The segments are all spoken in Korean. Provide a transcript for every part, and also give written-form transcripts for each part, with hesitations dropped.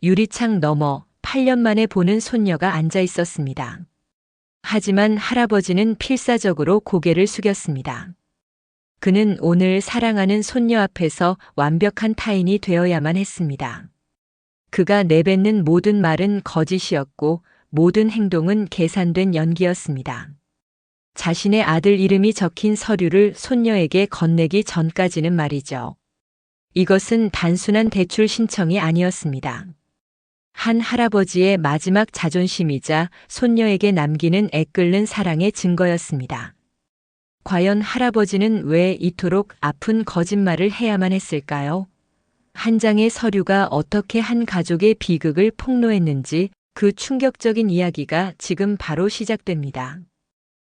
유리창 너머 8년 만에 보는 손녀가 앉아 있었습니다. 하지만 할아버지는 필사적으로 고개를 숙였습니다. 그는 오늘 사랑하는 손녀 앞에서 완벽한 타인이 되어야만 했습니다. 그가 내뱉는 모든 말은 거짓이었고 모든 행동은 계산된 연기였습니다. 자신의 아들 이름이 적힌 서류를 손녀에게 건네기 전까지는 말이죠. 이것은 단순한 대출 신청이 아니었습니다. 한 할아버지의 마지막 자존심이자 손녀에게 남기는 애끓는 사랑의 증거였습니다. 과연 할아버지는 왜 이토록 아픈 거짓말을 해야만 했을까요? 한 장의 서류가 어떻게 한 가족의 비극을 폭로했는지 그 충격적인 이야기가 지금 바로 시작됩니다.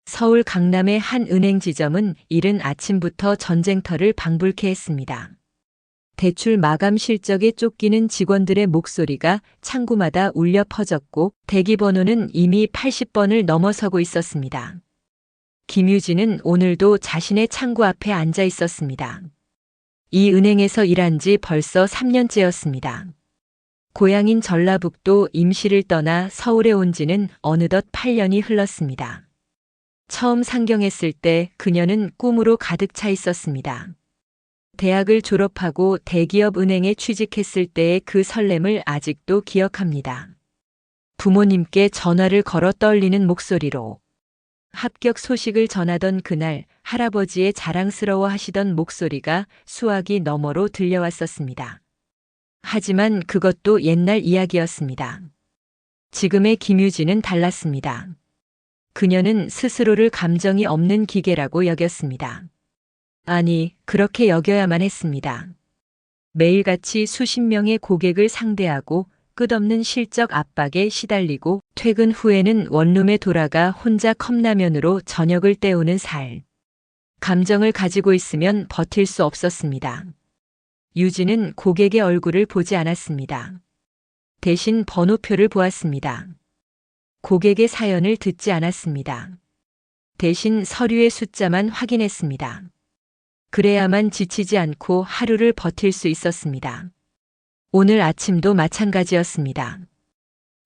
서울 강남의 한 은행 지점은 이른 아침부터 전쟁터를 방불케 했습니다. 대출 마감 실적에 쫓기는 직원들의 목소리가 창구마다 울려 퍼졌고 대기번호는 이미 80번을 넘어서고 있었습니다. 김유진은 오늘도 자신의 창구 앞에 앉아 있었습니다. 이 은행에서 일한 지 벌써 3년째였습니다. 고향인 전라북도 임시를 떠나 서울에 온 지는 어느덧 8년이 흘렀습니다. 처음 상경했을 때 그녀는 꿈으로 가득 차 있었습니다. 대학을 졸업하고 대기업 은행에 취직했을 때의 그 설렘을 아직도 기억합니다. 부모님께 전화를 걸어 떨리는 목소리로 합격 소식을 전하던 그날 할아버지의 자랑스러워 하시던 목소리가 수화기 너머로 들려왔었습니다. 하지만 그것도 옛날 이야기였습니다. 지금의 김유진은 달랐습니다. 그녀는 스스로를 감정이 없는 기계라고 여겼습니다. 아니, 그렇게 여겨야만 했습니다. 매일같이 수십 명의 고객을 상대하고 끝없는 실적 압박에 시달리고 퇴근 후에는 원룸에 돌아가 혼자 컵라면으로 저녁을 때우는 살. 감정을 가지고 있으면 버틸 수 없었습니다. 유진은 고객의 얼굴을 보지 않았습니다. 대신 번호표를 보았습니다. 고객의 사연을 듣지 않았습니다. 대신 서류의 숫자만 확인했습니다. 그래야만 지치지 않고 하루를 버틸 수 있었습니다. 오늘 아침도 마찬가지였습니다.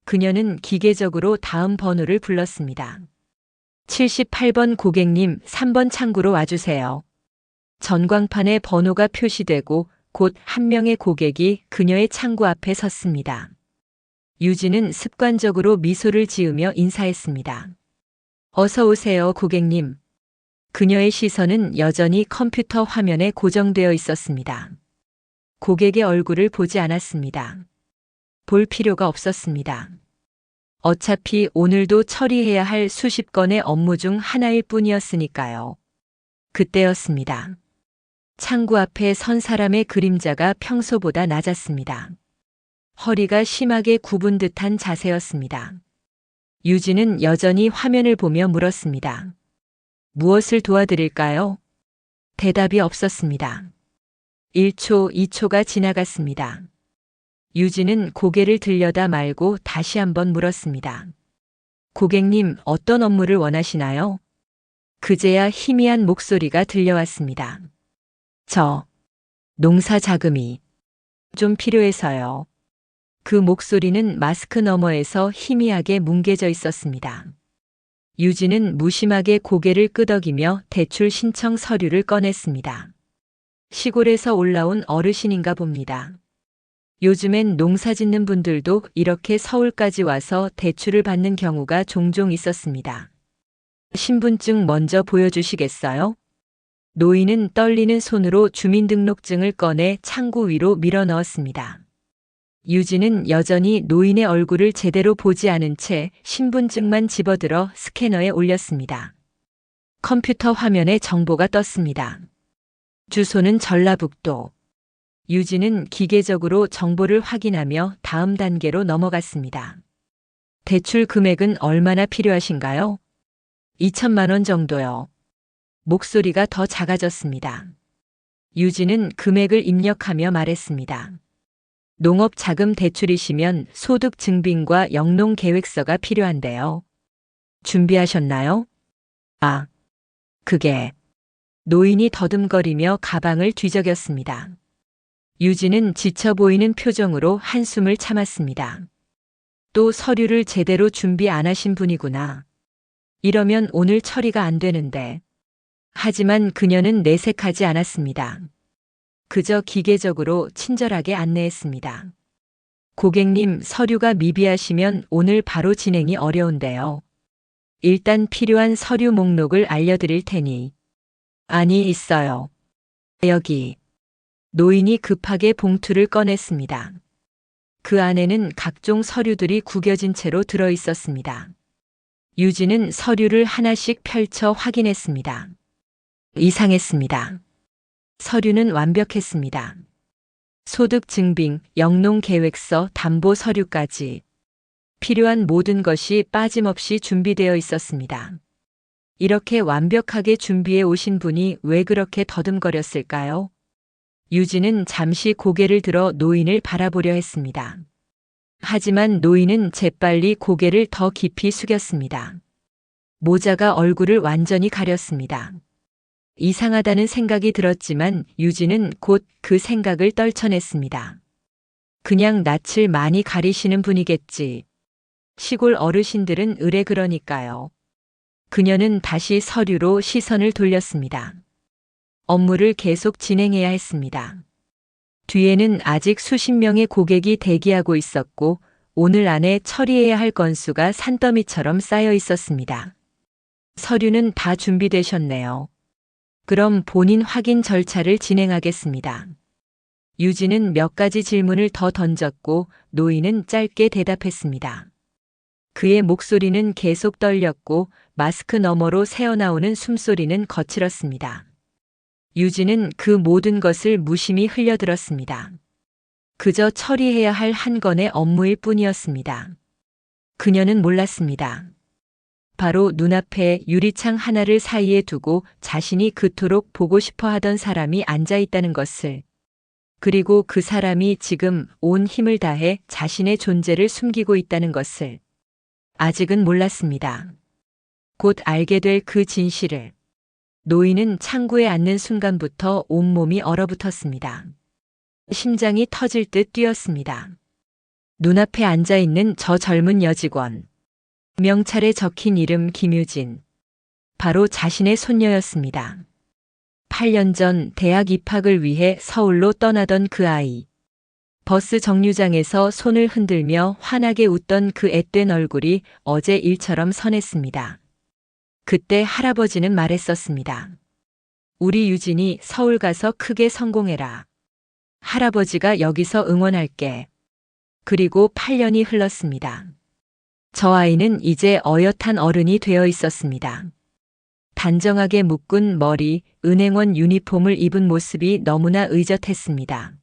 그녀는 기계적으로 다음 번호를 불렀습니다. 78번 고객님 3번 창구로 와주세요. 전광판에 번호가 표시되고 곧 한 명의 고객이 그녀의 창구 앞에 섰습니다. 유진은 습관적으로 미소를 지으며 인사했습니다. 어서 오세요, 고객님. 그녀의 시선은 여전히 컴퓨터 화면에 고정되어 있었습니다. 고객의 얼굴을 보지 않았습니다. 볼 필요가 없었습니다. 어차피 오늘도 처리해야 할 수십 건의 업무 중 하나일 뿐이었으니까요. 그때였습니다. 창구 앞에 선 사람의 그림자가 평소보다 낮았습니다. 허리가 심하게 굽은 듯한 자세였습니다. 유진은 여전히 화면을 보며 물었습니다. 무엇을 도와드릴까요? 대답이 없었습니다. 1초, 2초가 지나갔습니다. 유진은 고개를 들여다 말고 다시 한번 물었습니다. 고객님, 어떤 업무를 원하시나요? 그제야 희미한 목소리가 들려왔습니다. 농사 자금이 좀 필요해서요. 그 목소리는 마스크 너머에서 희미하게 뭉개져 있었습니다. 유진은 무심하게 고개를 끄덕이며 대출 신청 서류를 꺼냈습니다. 시골에서 올라온 어르신인가 봅니다. 요즘엔 농사 짓는 분들도 이렇게 서울까지 와서 대출을 받는 경우가 종종 있었습니다. 신분증 먼저 보여주시겠어요? 노인은 떨리는 손으로 주민등록증을 꺼내 창구 위로 밀어 넣었습니다. 유진은 여전히 노인의 얼굴을 제대로 보지 않은 채 신분증만 집어들어 스캐너에 올렸습니다. 컴퓨터 화면에 정보가 떴습니다. 주소는 전라북도. 유진은 기계적으로 정보를 확인하며 다음 단계로 넘어갔습니다. 대출 금액은 얼마나 필요하신가요? 2천만 원 정도요. 목소리가 더 작아졌습니다. 유진은 금액을 입력하며 말했습니다. 농업 자금 대출이시면 소득 증빙과 영농 계획서가 필요한데요. 준비하셨나요? 그게. 노인이 더듬거리며 가방을 뒤적였습니다. 유진은 지쳐 보이는 표정으로 한숨을 참았습니다. 또 서류를 제대로 준비 안 하신 분이구나. 이러면 오늘 처리가 안 되는데. 하지만 그녀는 내색하지 않았습니다. 그저 기계적으로 친절하게 안내했습니다. 고객님, 서류가 미비하시면 오늘 바로 진행이 어려운데요. 일단 필요한 서류 목록을 알려드릴 테니. 아니, 있어요. 여기. 노인이 급하게 봉투를 꺼냈습니다. 그 안에는 각종 서류들이 구겨진 채로 들어 있었습니다. 유진은 서류를 하나씩 펼쳐 확인했습니다. 이상했습니다. 서류는 완벽했습니다. 소득증빙, 영농계획서, 담보 서류까지 필요한 모든 것이 빠짐없이 준비되어 있었습니다. 이렇게 완벽하게 준비해 오신 분이 왜 그렇게 더듬거렸을까요? 유진은 잠시 고개를 들어 노인을 바라보려 했습니다. 하지만 노인은 재빨리 고개를 더 깊이 숙였습니다. 모자가 얼굴을 완전히 가렸습니다. 이상하다는 생각이 들었지만 유진은 곧 그 생각을 떨쳐냈습니다. 그냥 낯을 많이 가리시는 분이겠지. 시골 어르신들은 의례 그러니까요. 그녀는 다시 서류로 시선을 돌렸습니다. 업무를 계속 진행해야 했습니다. 뒤에는 아직 수십 명의 고객이 대기하고 있었고 오늘 안에 처리해야 할 건수가 산더미처럼 쌓여 있었습니다. 서류는 다 준비되셨네요. 그럼 본인 확인 절차를 진행하겠습니다. 유진은 몇 가지 질문을 더 던졌고 노인은 짧게 대답했습니다. 그의 목소리는 계속 떨렸고 마스크 너머로 새어나오는 숨소리는 거칠었습니다. 유진은 그 모든 것을 무심히 흘려들었습니다. 그저 처리해야 할 한 건의 업무일 뿐이었습니다. 그녀는 몰랐습니다. 바로 눈앞에 유리창 하나를 사이에 두고 자신이 그토록 보고 싶어 하던 사람이 앉아 있다는 것을, 그리고 그 사람이 지금 온 힘을 다해 자신의 존재를 숨기고 있다는 것을 아직은 몰랐습니다. 곧 알게 될 그 진실을. 노인은 창구에 앉는 순간부터 온몸이 얼어붙었습니다. 심장이 터질 듯 뛰었습니다. 눈앞에 앉아 있는 저 젊은 여직원. 명찰에 적힌 이름 김유진. 바로 자신의 손녀였습니다. 8년 전 대학 입학을 위해 서울로 떠나던 그 아이. 버스 정류장에서 손을 흔들며 환하게 웃던 그 앳된 얼굴이 어제 일처럼 선했습니다. 그때 할아버지는 말했었습니다. 우리 유진이 서울 가서 크게 성공해라. 할아버지가 여기서 응원할게. 그리고 8년이 흘렀습니다. 저 아이는 이제 어엿한 어른이 되어 있었습니다. 단정하게 묶은 머리, 은행원 유니폼을 입은 모습이 너무나 의젓했습니다.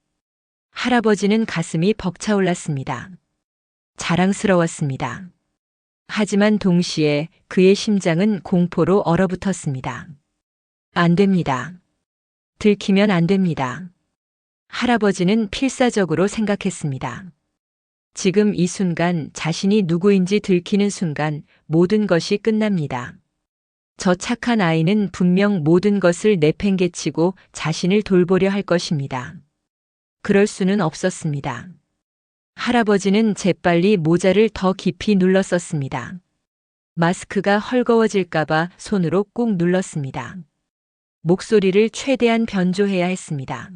할아버지는 가슴이 벅차올랐습니다. 자랑스러웠습니다. 하지만 동시에 그의 심장은 공포로 얼어붙었습니다. 안 됩니다. 들키면 안 됩니다. 할아버지는 필사적으로 생각했습니다. 지금 이 순간 자신이 누구인지 들키는 순간 모든 것이 끝납니다. 저 착한 아이는 분명 모든 것을 내팽개치고 자신을 돌보려 할 것입니다. 그럴 수는 없었습니다. 할아버지는 재빨리 모자를 더 깊이 눌렀었습니다. 마스크가 헐거워질까봐 손으로 꾹 눌렀습니다. 목소리를 최대한 변조해야 했습니다.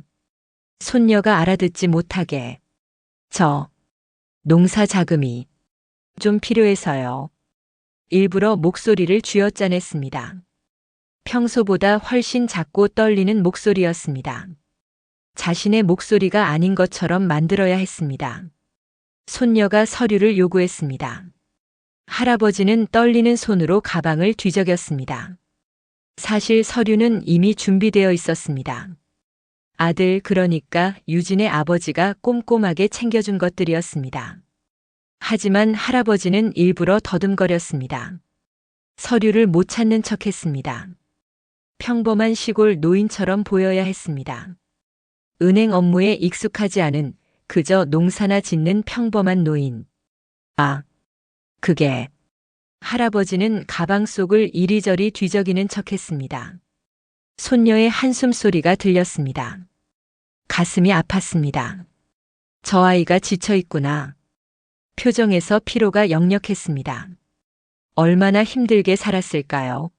손녀가 알아듣지 못하게. 저 농사 자금이 좀 필요해서요. 일부러 목소리를 쥐어짜냈습니다. 평소보다 훨씬 작고 떨리는 목소리였습니다. 자신의 목소리가 아닌 것처럼 만들어야 했습니다. 손녀가 서류를 요구했습니다. 할아버지는 떨리는 손으로 가방을 뒤적였습니다. 사실 서류는 이미 준비되어 있었습니다. 아들, 그러니까 유진의 아버지가 꼼꼼하게 챙겨준 것들이었습니다. 하지만 할아버지는 일부러 더듬거렸습니다. 서류를 못 찾는 척했습니다. 평범한 시골 노인처럼 보여야 했습니다. 은행 업무에 익숙하지 않은 그저 농사나 짓는 평범한 노인. 아, 그게. 할아버지는 가방 속을 이리저리 뒤적이는 척했습니다. 손녀의 한숨 소리가 들렸습니다. 가슴이 아팠습니다. 저 아이가 지쳐 있구나. 표정에서 피로가 역력했습니다. 얼마나 힘들게 살았을까요?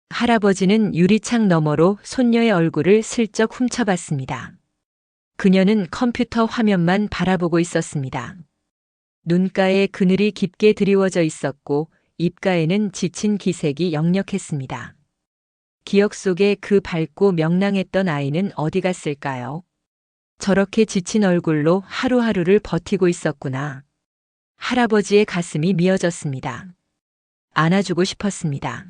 할아버지는 유리창 너머로 손녀의 얼굴을 슬쩍 훔쳐봤습니다. 그녀는 컴퓨터 화면만 바라보고 있었습니다. 눈가에 그늘이 깊게 드리워져 있었고 입가에는 지친 기색이 역력했습니다. 기억 속에 그 밝고 명랑했던 아이는 어디 갔을까요? 저렇게 지친 얼굴로 하루하루를 버티고 있었구나. 할아버지의 가슴이 미어졌습니다. 안아주고 싶었습니다.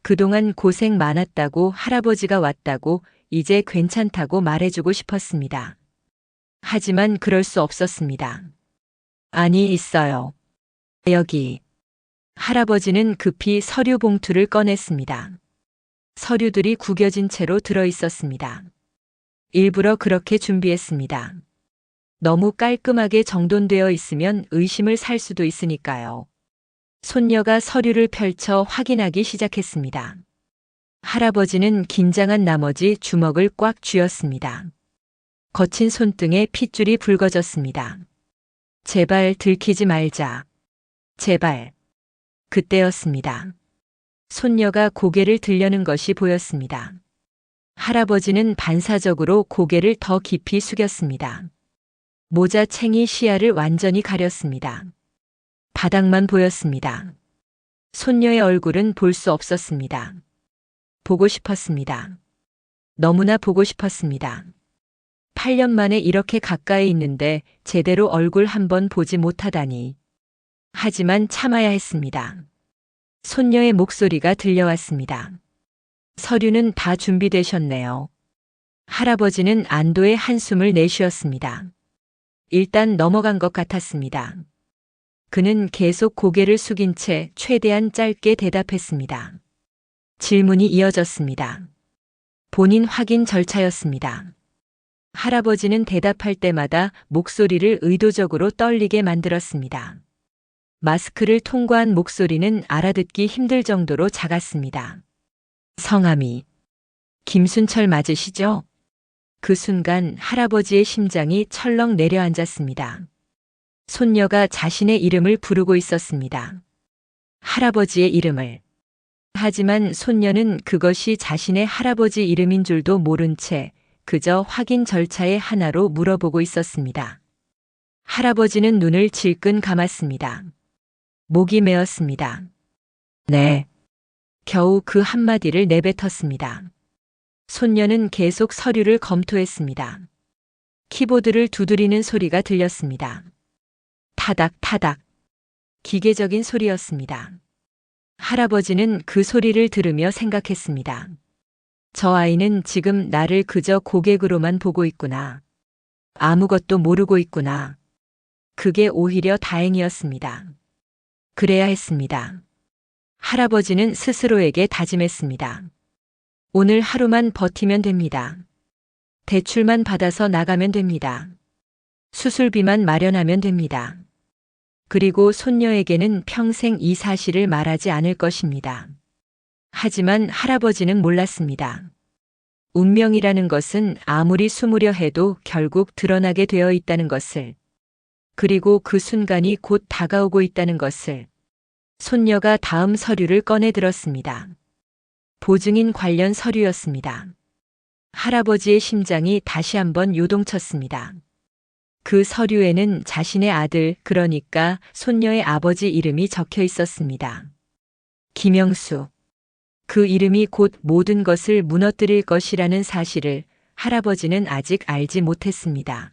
그동안 고생 많았다고, 할아버지가 왔다고, 이제 괜찮다고 말해주고 싶었습니다. 하지만 그럴 수 없었습니다. 아니, 있어요. 여기. 할아버지는 급히 서류 봉투를 꺼냈습니다. 서류들이 구겨진 채로 들어 있었습니다. 일부러 그렇게 준비했습니다. 너무 깔끔하게 정돈되어 있으면 의심을 살 수도 있으니까요. 손녀가 서류를 펼쳐 확인하기 시작했습니다. 할아버지는 긴장한 나머지 주먹을 꽉 쥐었습니다. 거친 손등에 핏줄이 붉어졌습니다. 제발 들키지 말자. 제발. 그때였습니다. 손녀가 고개를 들려는 것이 보였습니다. 할아버지는 반사적으로 고개를 더 깊이 숙였습니다. 모자 챙이 시야를 완전히 가렸습니다. 바닥만 보였습니다. 손녀의 얼굴은 볼 수 없었습니다. 보고 싶었습니다. 너무나 보고 싶었습니다. 8년 만에 이렇게 가까이 있는데 제대로 얼굴 한번 보지 못하다니. 하지만 참아야 했습니다. 손녀의 목소리가 들려왔습니다. 서류는 다 준비되셨네요. 할아버지는 안도의 한숨을 내쉬었습니다. 일단 넘어간 것 같았습니다. 그는 계속 고개를 숙인 채 최대한 짧게 대답했습니다. 질문이 이어졌습니다. 본인 확인 절차였습니다. 할아버지는 대답할 때마다 목소리를 의도적으로 떨리게 만들었습니다. 마스크를 통과한 목소리는 알아듣기 힘들 정도로 작았습니다. 성함이 김순철 맞으시죠? 그 순간 할아버지의 심장이 철렁 내려앉았습니다. 손녀가 자신의 이름을 부르고 있었습니다. 할아버지의 이름을. 하지만 손녀는 그것이 자신의 할아버지 이름인 줄도 모른 채 그저 확인 절차의 하나로 물어보고 있었습니다. 할아버지는 눈을 질끈 감았습니다. 목이 메었습니다. 네. 겨우 그 한마디를 내뱉었습니다. 손녀는 계속 서류를 검토했습니다. 키보드를 두드리는 소리가 들렸습니다. 타닥타닥. 기계적인 소리였습니다. 할아버지는 그 소리를 들으며 생각했습니다. 저 아이는 지금 나를 그저 고객으로만 보고 있구나. 아무것도 모르고 있구나. 그게 오히려 다행이었습니다. 그래야 했습니다. 할아버지는 스스로에게 다짐했습니다. 오늘 하루만 버티면 됩니다. 대출만 받아서 나가면 됩니다. 수술비만 마련하면 됩니다. 그리고 손녀에게는 평생 이 사실을 말하지 않을 것입니다. 하지만 할아버지는 몰랐습니다. 운명이라는 것은 아무리 숨으려 해도 결국 드러나게 되어 있다는 것을, 그리고 그 순간이 곧 다가오고 있다는 것을. 손녀가 다음 서류를 꺼내 들었습니다. 보증인 관련 서류였습니다. 할아버지의 심장이 다시 한번 요동쳤습니다. 그 서류에는 자신의 아들, 그러니까 손녀의 아버지 이름이 적혀 있었습니다. 김영수. 그 이름이 곧 모든 것을 무너뜨릴 것이라는 사실을 할아버지는 아직 알지 못했습니다.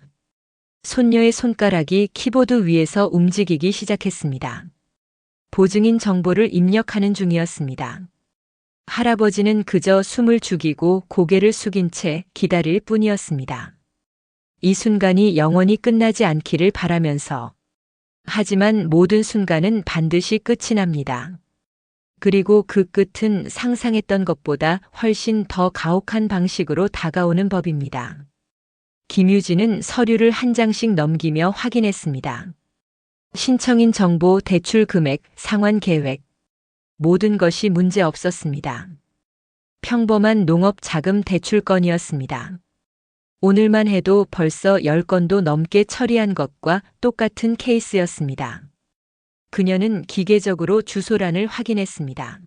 손녀의 손가락이 키보드 위에서 움직이기 시작했습니다. 보증인 정보를 입력하는 중이었습니다. 할아버지는 그저 숨을 죽이고 고개를 숙인 채 기다릴 뿐이었습니다. 이 순간이 영원히 끝나지 않기를 바라면서. 하지만 모든 순간은 반드시 끝이 납니다. 그리고 그 끝은 상상했던 것보다 훨씬 더 가혹한 방식으로 다가오는 법입니다. 김유진은 서류를 한 장씩 넘기며 확인했습니다. 신청인 정보, 대출 금액, 상환 계획. 모든 것이 문제 없었습니다. 평범한 농업 자금 대출 건이었습니다. 오늘만 해도 벌써 10건도 넘게 처리한 것과 똑같은 케이스였습니다. 그녀는 기계적으로 주소란을 확인했습니다.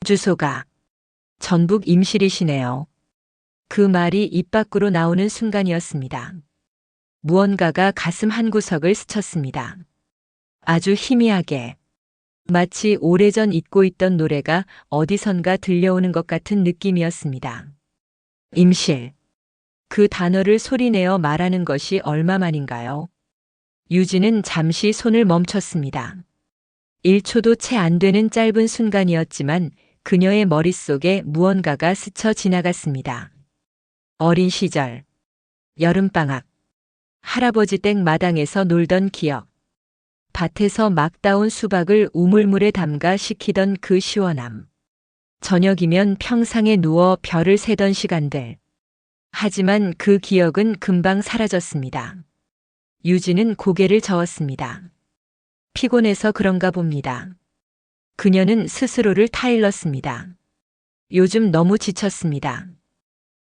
주소가 전북 임실이시네요. 그 말이 입 밖으로 나오는 순간이었습니다. 무언가가 가슴 한구석을 스쳤습니다. 아주 희미하게, 마치 오래전 잊고 있던 노래가 어디선가 들려오는 것 같은 느낌이었습니다. 임실. 그 단어를 소리내어 말하는 것이 얼마만인가요? 유진은 잠시 손을 멈췄습니다. 1초도 채 안 되는 짧은 순간이었지만 그녀의 머릿속에 무언가가 스쳐 지나갔습니다. 어린 시절, 여름방학, 할아버지 댁 마당에서 놀던 기억, 밭에서 막 따온 수박을 우물물에 담가 식히던 그 시원함, 저녁이면 평상에 누워 별을 세던 시간들. 하지만 그 기억은 금방 사라졌습니다. 유진은 고개를 저었습니다. 피곤해서 그런가 봅니다. 그녀는 스스로를 타일렀습니다. 요즘 너무 지쳤습니다.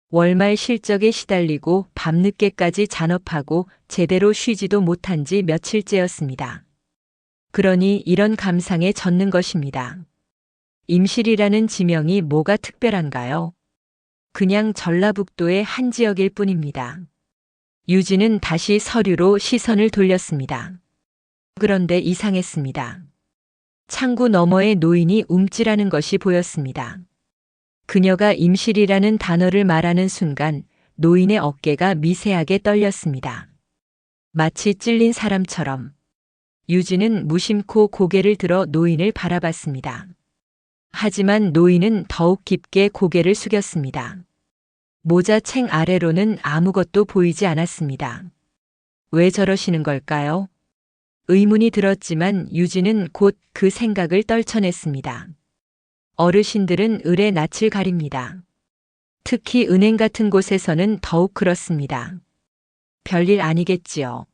월말 실적에 시달리고 밤늦게까지 잔업하고 제대로 쉬지도 못한 지 며칠째였습니다. 그러니 이런 감상에 젖는 것입니다. 임실이라는 지명이 뭐가 특별한가요? 그냥 전라북도의 한 지역일 뿐입니다. 유진은 다시 서류로 시선을 돌렸습니다. 그런데 이상했습니다. 창구 너머에 노인이 움찔하는 것이 보였습니다. 그녀가 임실이라는 단어를 말하는 순간 노인의 어깨가 미세하게 떨렸습니다. 마치 찔린 사람처럼. 유진은 무심코 고개를 들어 노인을 바라봤습니다. 하지만 노인은 더욱 깊게 고개를 숙였습니다. 모자챙 아래로는 아무것도 보이지 않았습니다. 왜 저러시는 걸까요? 의문이 들었지만 유진은 곧 그 생각을 떨쳐냈습니다. 어르신들은 을의 낯을 가립니다. 특히 은행 같은 곳에서는 더욱 그렇습니다. 별일 아니겠지요.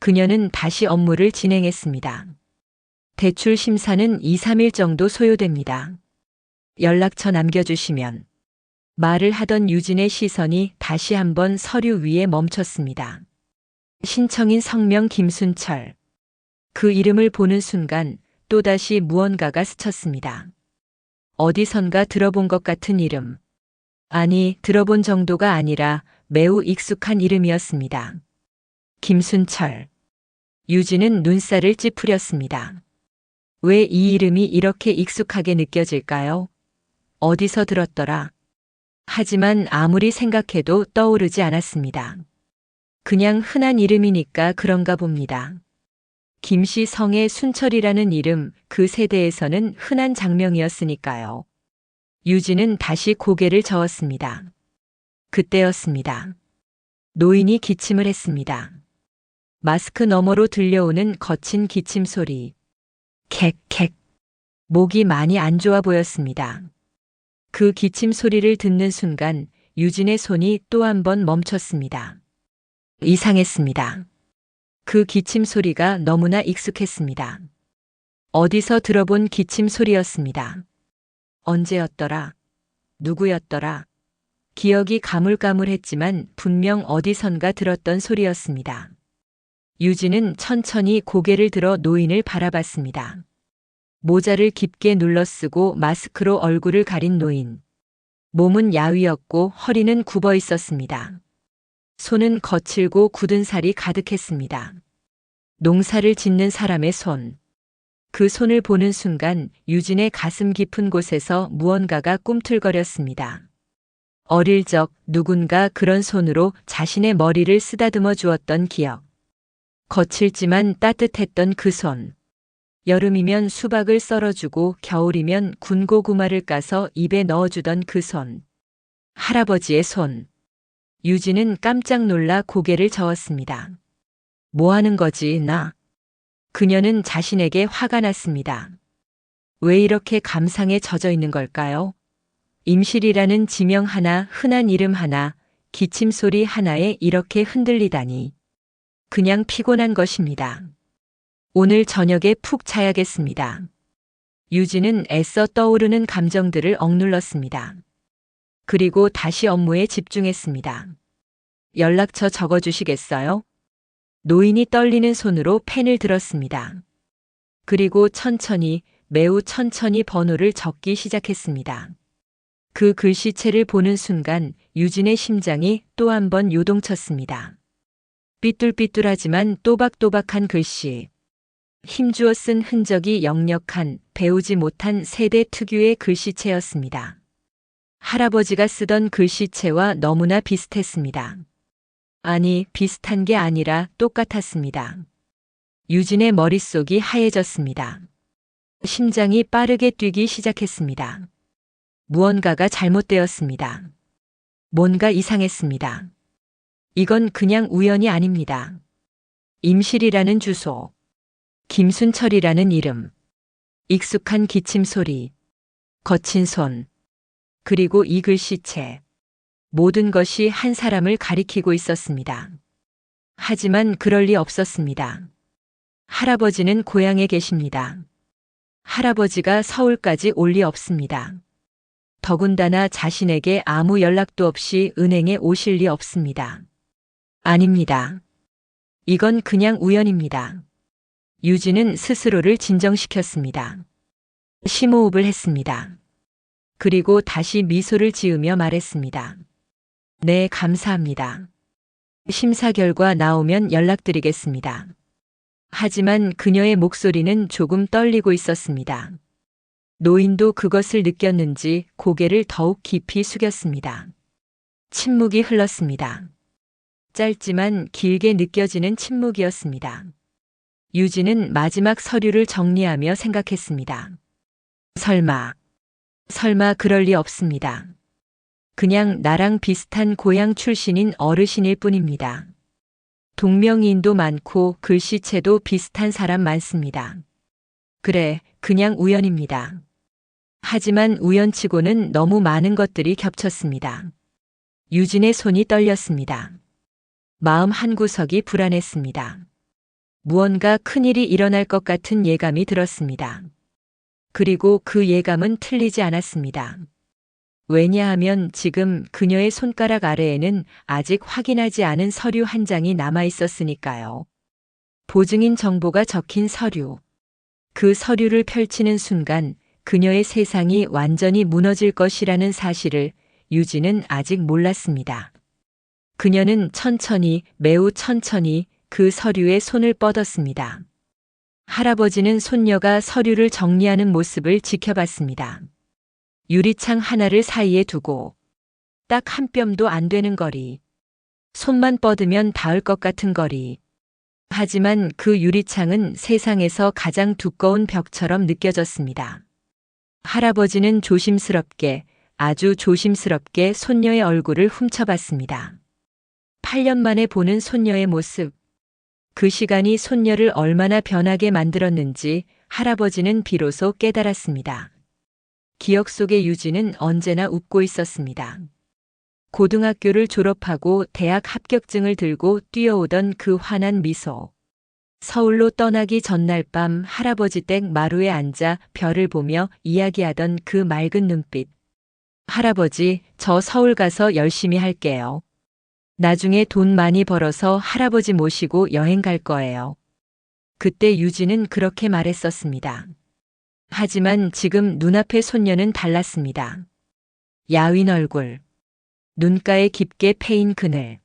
그녀는 다시 업무를 진행했습니다. 대출 심사는 2, 3일 정도 소요됩니다. 연락처 남겨주시면. 말을 하던 유진의 시선이 다시 한번 서류 위에 멈췄습니다. 신청인 성명 김순철. 그 이름을 보는 순간 또다시 무언가가 스쳤습니다. 어디선가 들어본 것 같은 이름. 아니, 들어본 정도가 아니라 매우 익숙한 이름이었습니다. 김순철. 유진은 눈살을 찌푸렸습니다. 왜 이 이름이 이렇게 익숙하게 느껴질까요? 어디서 들었더라? 하지만 아무리 생각해도 떠오르지 않았습니다. 그냥 흔한 이름이니까 그런가 봅니다. 김씨 성의 순철이라는 이름, 그 세대에서는 흔한 장명이었으니까요. 유진은 다시 고개를 저었습니다. 그때였습니다. 노인이 기침을 했습니다. 마스크 너머로 들려오는 거친 기침 소리. 캑캑. 목이 많이 안 좋아 보였습니다. 그 기침 소리를 듣는 순간 유진의 손이 또 한 번 멈췄습니다. 이상했습니다. 그 기침 소리가 너무나 익숙했습니다. 어디서 들어본 기침 소리였습니다. 언제였더라? 누구였더라? 기억이 가물가물했지만 분명 어디선가 들었던 소리였습니다. 유진은 천천히 고개를 들어 노인을 바라봤습니다. 모자를 깊게 눌러쓰고 마스크로 얼굴을 가린 노인. 몸은 야위었고 허리는 굽어 있었습니다. 손은 거칠고 굳은 살이 가득했습니다. 농사를 짓는 사람의 손. 그 손을 보는 순간 유진의 가슴 깊은 곳에서 무언가가 꿈틀거렸습니다. 어릴 적 누군가 그런 손으로 자신의 머리를 쓰다듬어 주었던 기억. 거칠지만 따뜻했던 그 손. 여름이면 수박을 썰어주고 겨울이면 군고구마를 까서 입에 넣어주던 그 손. 할아버지의 손. 유진은 깜짝 놀라 고개를 저었습니다. 뭐 하는 거지, 나? 그녀는 자신에게 화가 났습니다. 왜 이렇게 감상에 젖어 있는 걸까요? 임실이라는 지명 하나, 흔한 이름 하나, 기침 소리 하나에 이렇게 흔들리다니. 그냥 피곤한 것입니다. 오늘 저녁에 푹 자야겠습니다. 유진은 애써 떠오르는 감정들을 억눌렀습니다. 그리고 다시 업무에 집중했습니다. 연락처 적어주시겠어요? 노인이 떨리는 손으로 펜을 들었습니다. 그리고 천천히, 매우 천천히 번호를 적기 시작했습니다. 그 글씨체를 보는 순간 유진의 심장이 또 한 번 요동쳤습니다. 삐뚤삐뚤하지만 또박또박한 글씨. 힘주어 쓴 흔적이 역력한, 배우지 못한 세대 특유의 글씨체였습니다. 할아버지가 쓰던 글씨체와 너무나 비슷했습니다. 아니, 비슷한 게 아니라 똑같았습니다. 유진의 머릿속이 하얘졌습니다. 심장이 빠르게 뛰기 시작했습니다. 무언가가 잘못되었습니다. 뭔가 이상했습니다. 이건 그냥 우연이 아닙니다. 임실이라는 주소, 김순철이라는 이름, 익숙한 기침 소리, 거친 손, 그리고 이 글씨체. 모든 것이 한 사람을 가리키고 있었습니다. 하지만 그럴 리 없었습니다. 할아버지는 고향에 계십니다. 할아버지가 서울까지 올 리 없습니다. 더군다나 자신에게 아무 연락도 없이 은행에 오실 리 없습니다. 아닙니다. 이건 그냥 우연입니다. 유진은 스스로를 진정시켰습니다. 심호흡을 했습니다. 그리고 다시 미소를 지으며 말했습니다. 네, 감사합니다. 심사 결과 나오면 연락드리겠습니다. 하지만 그녀의 목소리는 조금 떨리고 있었습니다. 노인도 그것을 느꼈는지 고개를 더욱 깊이 숙였습니다. 침묵이 흘렀습니다. 짧지만 길게 느껴지는 침묵이었습니다. 유진은 마지막 서류를 정리하며 생각했습니다. 설마 그럴 리 없습니다. 그냥 나랑 비슷한 고향 출신인 어르신일 뿐입니다. 동명이인도 많고 글씨체도 비슷한 사람 많습니다. 그래, 그냥 우연입니다. 하지만 우연치고는 너무 많은 것들이 겹쳤습니다. 유진의 손이 떨렸습니다. 마음 한구석이 불안했습니다. 무언가 큰일이 일어날 것 같은 예감이 들었습니다. 그리고 그 예감은 틀리지 않았습니다. 왜냐하면 지금 그녀의 손가락 아래에는 아직 확인하지 않은 서류 한 장이 남아 있었으니까요. 보증인 정보가 적힌 서류. 그 서류를 펼치는 순간 그녀의 세상이 완전히 무너질 것이라는 사실을 유진은 아직 몰랐습니다. 그녀는 천천히, 매우 천천히 그 서류에 손을 뻗었습니다. 할아버지는 손녀가 서류를 정리하는 모습을 지켜봤습니다. 유리창 하나를 사이에 두고 딱 한 뼘도 안 되는 거리. 손만 뻗으면 닿을 것 같은 거리. 하지만 그 유리창은 세상에서 가장 두꺼운 벽처럼 느껴졌습니다. 할아버지는 조심스럽게, 아주 조심스럽게 손녀의 얼굴을 훔쳐봤습니다. 8년 만에 보는 손녀의 모습. 그 시간이 손녀를 얼마나 변하게 만들었는지 할아버지는 비로소 깨달았습니다. 기억 속의 유진은 언제나 웃고 있었습니다. 고등학교를 졸업하고 대학 합격증을 들고 뛰어오던 그 환한 미소. 서울로 떠나기 전날 밤 할아버지 댁 마루에 앉아 별을 보며 이야기하던 그 맑은 눈빛. 할아버지, 저 서울 가서 열심히 할게요. 나중에 돈 많이 벌어서 할아버지 모시고 여행 갈 거예요. 그때 유진은 그렇게 말했었습니다. 하지만 지금 눈앞의 손녀는 달랐습니다. 야윈 얼굴, 눈가에 깊게 패인 그늘,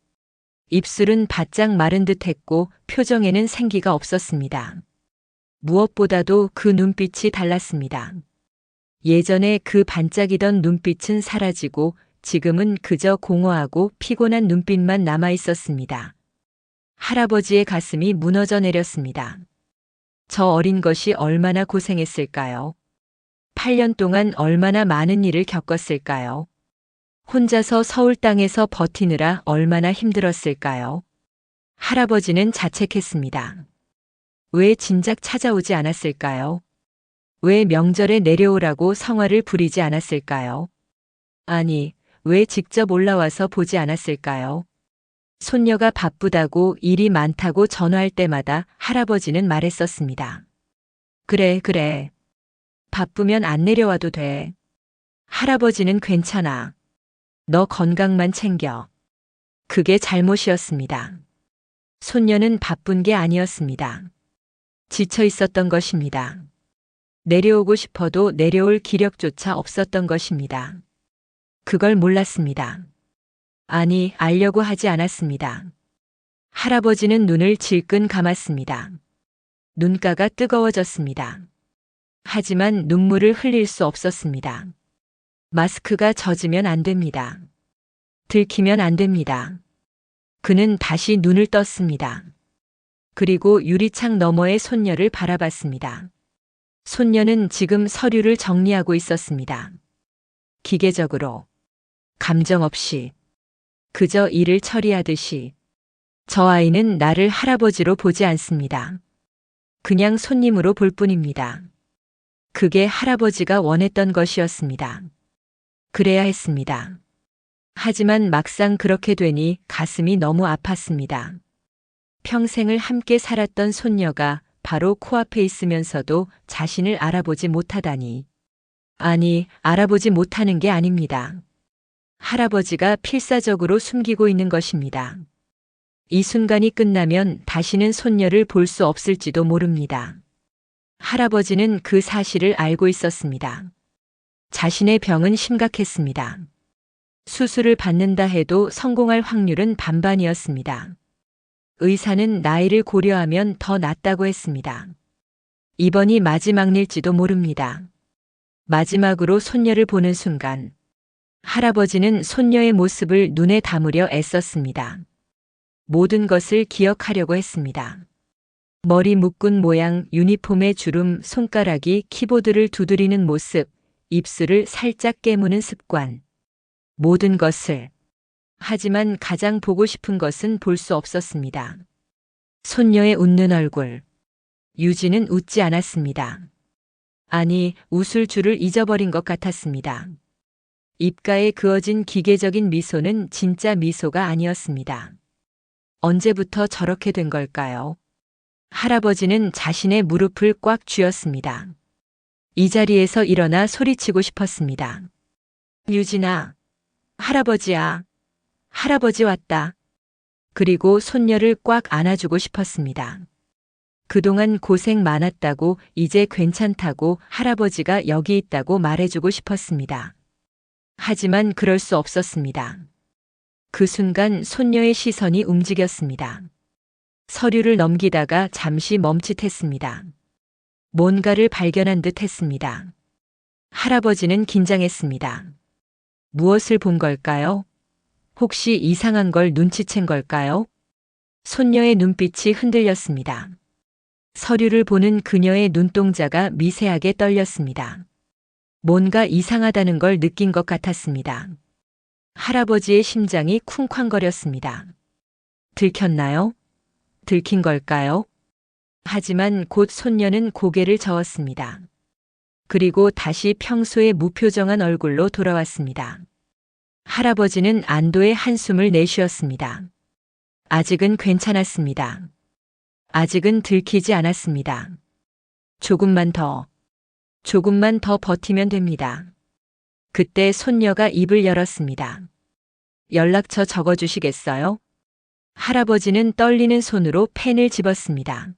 입술은 바짝 마른 듯 했고 표정에는 생기가 없었습니다. 무엇보다도 그 눈빛이 달랐습니다. 예전에 그 반짝이던 눈빛은 사라지고 지금은 그저 공허하고 피곤한 눈빛만 남아 있었습니다. 할아버지의 가슴이 무너져 내렸습니다. 저 어린 것이 얼마나 고생했을까요? 8년 동안 얼마나 많은 일을 겪었을까요? 혼자서 서울 땅에서 버티느라 얼마나 힘들었을까요? 할아버지는 자책했습니다. 왜 진작 찾아오지 않았을까요? 왜 명절에 내려오라고 성화를 부리지 않았을까요? 아니, 왜 직접 올라와서 보지 않았을까요? 손녀가 바쁘다고 일이 많다고 전화할 때마다 할아버지는 말했었습니다. 그래. 바쁘면 안 내려와도 돼. 할아버지는 괜찮아. 너 건강만 챙겨. 그게 잘못이었습니다. 손녀는 바쁜 게 아니었습니다. 지쳐 있었던 것입니다. 내려오고 싶어도 내려올 기력조차 없었던 것입니다. 그걸 몰랐습니다. 아니, 알려고 하지 않았습니다. 할아버지는 눈을 질끈 감았습니다. 눈가가 뜨거워졌습니다. 하지만 눈물을 흘릴 수 없었습니다. 마스크가 젖으면 안 됩니다. 들키면 안 됩니다. 그는 다시 눈을 떴습니다. 그리고 유리창 너머의 손녀를 바라봤습니다. 손녀는 지금 서류를 정리하고 있었습니다. 기계적으로, 감정 없이, 그저 일을 처리하듯이. 저 아이는 나를 할아버지로 보지 않습니다. 그냥 손님으로 볼 뿐입니다. 그게 할아버지가 원했던 것이었습니다. 그래야 했습니다. 하지만 막상 그렇게 되니 가슴이 너무 아팠습니다. 평생을 함께 살았던 손녀가 바로 코앞에 있으면서도 자신을 알아보지 못하다니. 아니, 알아보지 못하는 게 아닙니다. 할아버지가 필사적으로 숨기고 있는 것입니다. 이 순간이 끝나면 다시는 손녀를 볼 수 없을지도 모릅니다. 할아버지는 그 사실을 알고 있었습니다. 자신의 병은 심각했습니다. 수술을 받는다 해도 성공할 확률은 반반이었습니다. 의사는 나이를 고려하면 더 낫다고 했습니다. 이번이 마지막 일지도 모릅니다. 마지막으로 손녀를 보는 순간 할아버지는 손녀의 모습을 눈에 담으려 애썼습니다. 모든 것을 기억하려고 했습니다. 머리 묶은 모양, 유니폼의 주름, 손가락이 키보드를 두드리는 모습, 입술을 살짝 깨무는 습관. 모든 것을. 하지만 가장 보고 싶은 것은 볼 수 없었습니다. 손녀의 웃는 얼굴. 유진은 웃지 않았습니다. 아니, 웃을 줄을 잊어버린 것 같았습니다. 입가에 그어진 기계적인 미소는 진짜 미소가 아니었습니다. 언제부터 저렇게 된 걸까요? 할아버지는 자신의 무릎을 꽉 쥐었습니다. 이 자리에서 일어나 소리치고 싶었습니다. 유진아, 할아버지야, 할아버지 왔다. 그리고 손녀를 꽉 안아주고 싶었습니다. 그동안 고생 많았다고, 이제 괜찮다고, 할아버지가 여기 있다고 말해주고 싶었습니다. 하지만 그럴 수 없었습니다. 그 순간 손녀의 시선이 움직였습니다. 서류를 넘기다가 잠시 멈칫했습니다. 뭔가를 발견한 듯 했습니다. 할아버지는 긴장했습니다. 무엇을 본 걸까요? 혹시 이상한 걸 눈치챈 걸까요? 손녀의 눈빛이 흔들렸습니다. 서류를 보는 그녀의 눈동자가 미세하게 떨렸습니다. 뭔가 이상하다는 걸 느낀 것 같았습니다. 할아버지의 심장이 쿵쾅거렸습니다. 들켰나요? 들킨 걸까요? 하지만 곧 손녀는 고개를 저었습니다. 그리고 다시 평소의 무표정한 얼굴로 돌아왔습니다. 할아버지는 안도의 한숨을 내쉬었습니다. 아직은 괜찮았습니다. 아직은 들키지 않았습니다. 조금만 더 버티면 됩니다. 그때 손녀가 입을 열었습니다. 연락처 적어주시겠어요? 할아버지는 떨리는 손으로 펜을 집었습니다.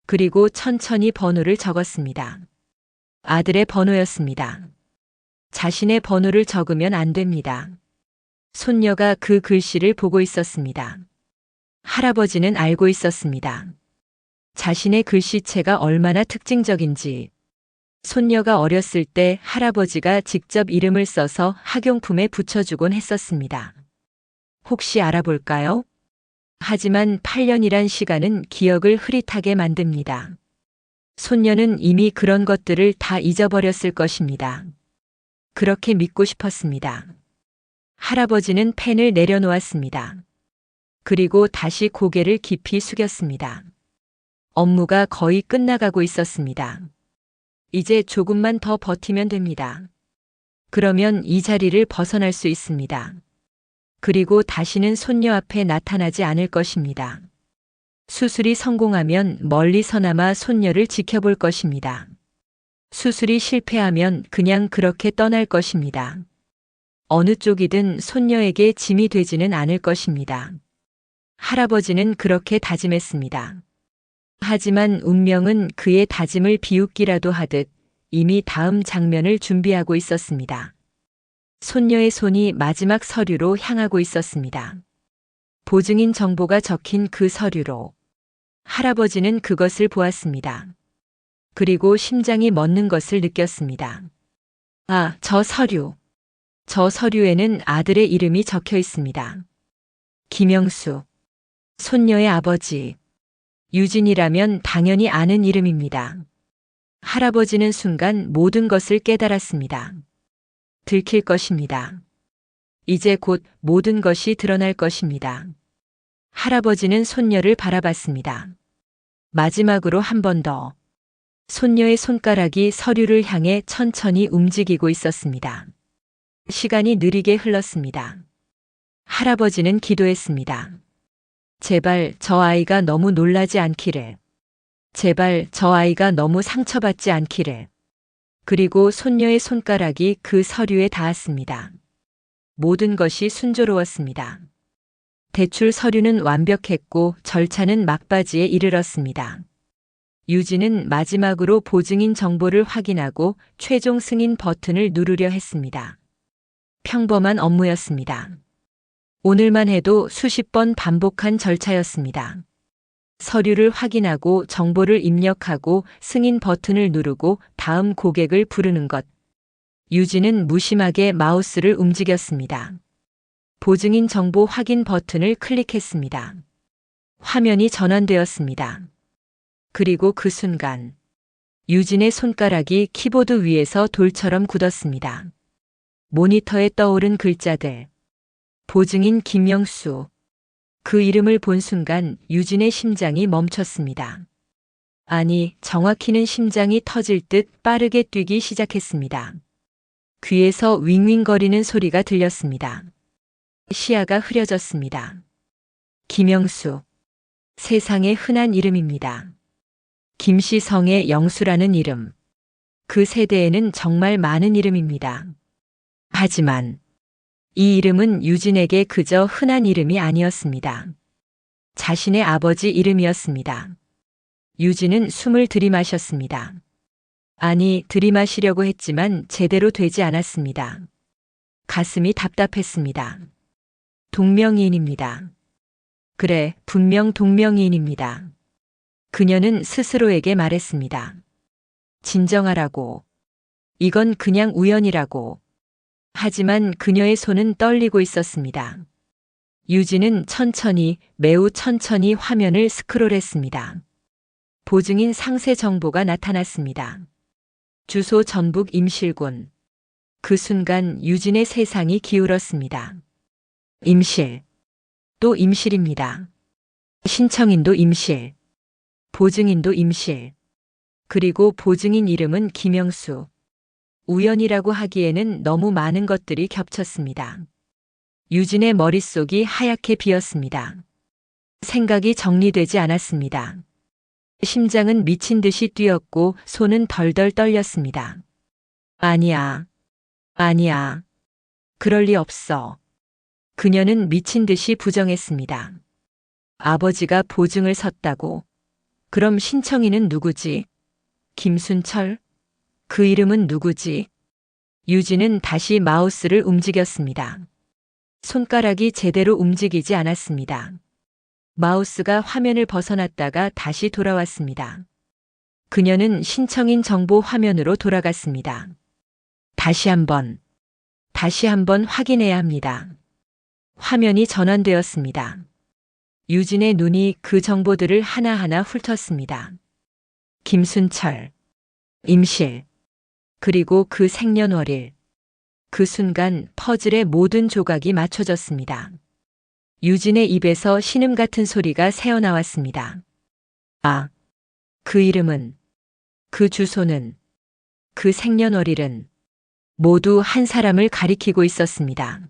그리고 천천히 번호를 적었습니다. 아들의 번호였습니다. 자신의 번호를 적으면 안 됩니다. 손녀가 그 글씨를 보고 있었습니다. 할아버지는 알고 있었습니다. 자신의 글씨체가 얼마나 특징적인지. 손녀가 어렸을 때 할아버지가 직접 이름을 써서 학용품에 붙여주곤 했었습니다. 혹시 알아볼까요? 하지만 8년이란 시간은 기억을 흐릿하게 만듭니다. 손녀는 이미 그런 것들을 다 잊어버렸을 것입니다. 그렇게 믿고 싶었습니다. 할아버지는 펜을 내려놓았습니다. 그리고 다시 고개를 깊이 숙였습니다. 업무가 거의 끝나가고 있었습니다. 이제 조금만 더 버티면 됩니다. 그러면 이 자리를 벗어날 수 있습니다. 그리고 다시는 손녀 앞에 나타나지 않을 것입니다. 수술이 성공하면 멀리서나마 손녀를 지켜볼 것입니다. 수술이 실패하면 그냥 그렇게 떠날 것입니다. 어느 쪽이든 손녀에게 짐이 되지는 않을 것입니다. 할아버지는 그렇게 다짐했습니다. 하지만 운명은 그의 다짐을 비웃기라도 하듯 이미 다음 장면을 준비하고 있었습니다. 손녀의 손이 마지막 서류로 향하고 있었습니다. 보증인 정보가 적힌 그 서류로 할아버지는 그것을 보았습니다. 그리고 심장이 멎는 것을 느꼈습니다. 아, 저 서류. 저 서류에는 아들의 이름이 적혀 있습니다. 김영수. 손녀의 아버지. 유진이라면 당연히 아는 이름입니다. 할아버지는 순간 모든 것을 깨달았습니다. 들킬 것입니다. 이제 곧 모든 것이 드러날 것입니다. 할아버지는 손녀를 바라봤습니다. 마지막으로 한 번 더. 손녀의 손가락이 서류를 향해 천천히 움직이고 있었습니다. 시간이 느리게 흘렀습니다. 할아버지는 기도했습니다. 제발 저 아이가 너무 놀라지 않기를. 제발 저 아이가 너무 상처받지 않기를. 그리고 손녀의 손가락이 그 서류에 닿았습니다. 모든 것이 순조로웠습니다. 대출 서류는 완벽했고 절차는 막바지에 이르렀습니다. 유진은 마지막으로 보증인 정보를 확인하고 최종 승인 버튼을 누르려 했습니다. 평범한 업무였습니다. 오늘만 해도 수십 번 반복한 절차였습니다. 서류를 확인하고 정보를 입력하고 승인 버튼을 누르고 다음 고객을 부르는 것. 유진은 무심하게 마우스를 움직였습니다. 보증인 정보 확인 버튼을 클릭했습니다. 화면이 전환되었습니다. 그리고 그 순간 유진의 손가락이 키보드 위에서 돌처럼 굳었습니다. 모니터에 떠오른 글자들. 보증인 김영수. 그 이름을 본 순간 유진의 심장이 멈췄습니다. 아니, 정확히는 심장이 터질 듯 빠르게 뛰기 시작했습니다. 귀에서 윙윙거리는 소리가 들렸습니다. 시야가 흐려졌습니다. 김영수. 세상에 흔한 이름입니다. 김시성의 영수라는 이름. 그 세대에는 정말 많은 이름입니다. 하지만 이 이름은 유진에게 그저 흔한 이름이 아니었습니다. 자신의 아버지 이름이었습니다. 유진은 숨을 들이마셨습니다. 아니, 들이마시려고 했지만 제대로 되지 않았습니다. 가슴이 답답했습니다. 동명이인입니다. 그래, 분명 동명이인입니다. 그녀는 스스로에게 말했습니다. 진정하라고. 이건 그냥 우연이라고. 하지만 그녀의 손은 떨리고 있었습니다. 유진은 천천히, 매우 천천히 화면을 스크롤했습니다. 보증인 상세 정보가 나타났습니다. 주소 전북 임실군. 그 순간 유진의 세상이 기울었습니다. 임실. 또 임실입니다. 신청인도 임실. 보증인도 임실. 그리고 보증인 이름은 김영수. 우연이라고 하기에는 너무 많은 것들이 겹쳤습니다. 유진의 머릿속이 하얗게 비었습니다. 생각이 정리되지 않았습니다. 심장은 미친 듯이 뛰었고 손은 덜덜 떨렸습니다. 아니야. 아니야. 그럴 리 없어. 그녀는 미친 듯이 부정했습니다. 아버지가 보증을 섰다고. 그럼 신청인은 누구지? 김순철? 그 이름은 누구지? 유진은 다시 마우스를 움직였습니다. 손가락이 제대로 움직이지 않았습니다. 마우스가 화면을 벗어났다가 다시 돌아왔습니다. 그녀는 신청인 정보 화면으로 돌아갔습니다. 다시 한번 확인해야 합니다. 화면이 전환되었습니다. 유진의 눈이 그 정보들을 하나하나 훑었습니다. 김순철, 임실, 그리고 그 생년월일. 그 순간 퍼즐의 모든 조각이 맞춰졌습니다. 유진의 입에서 신음 같은 소리가 새어나왔습니다. 아, 그 이름은, 그 주소는, 그 생년월일은 모두 한 사람을 가리키고 있었습니다.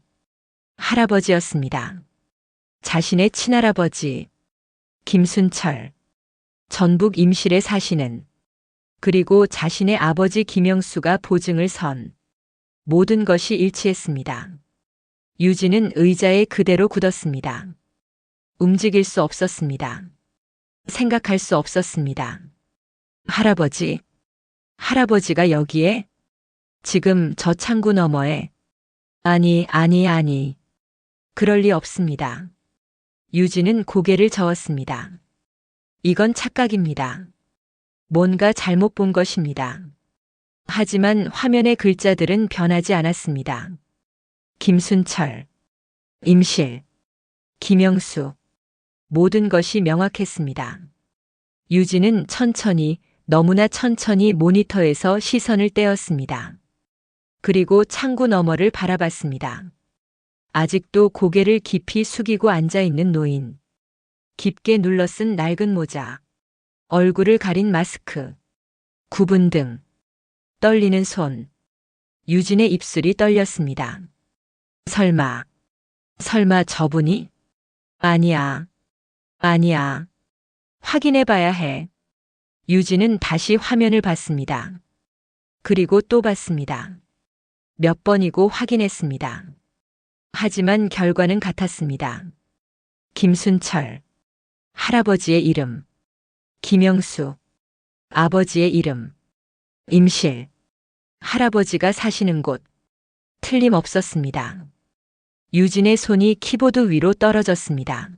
할아버지였습니다. 자신의 친할아버지, 김순철, 전북 임실에 사시는, 그리고 자신의 아버지 김영수가 보증을 선 모든 것이 일치했습니다. 유진은 의자에 그대로 굳었습니다. 움직일 수 없었습니다. 생각할 수 없었습니다. 할아버지, 할아버지가 여기에? 지금 저 창구 너머에? 아니. 그럴 리 없습니다. 유진은 고개를 저었습니다. 이건 착각입니다. 뭔가 잘못 본 것입니다. 하지만 화면의 글자들은 변하지 않았습니다. 김순철, 임실, 김영수, 모든 것이 명확했습니다. 유진은 천천히, 너무나 천천히 모니터에서 시선을 떼었습니다. 그리고 창구 너머를 바라봤습니다. 아직도 고개를 깊이 숙이고 앉아있는 노인. 깊게 눌러 쓴 낡은 모자. 얼굴을 가린 마스크. 구분 등. 떨리는 손. 유진의 입술이 떨렸습니다. 설마 저분이? 아니야. 확인해봐야 해. 유진은 다시 화면을 봤습니다. 그리고 또 봤습니다. 몇 번이고 확인했습니다. 하지만 결과는 같았습니다. 김순철, 할아버지의 이름. 김영수, 아버지의 이름. 임실, 할아버지가 사시는 곳. 틀림없었습니다. 유진의 손이 키보드 위로 떨어졌습니다.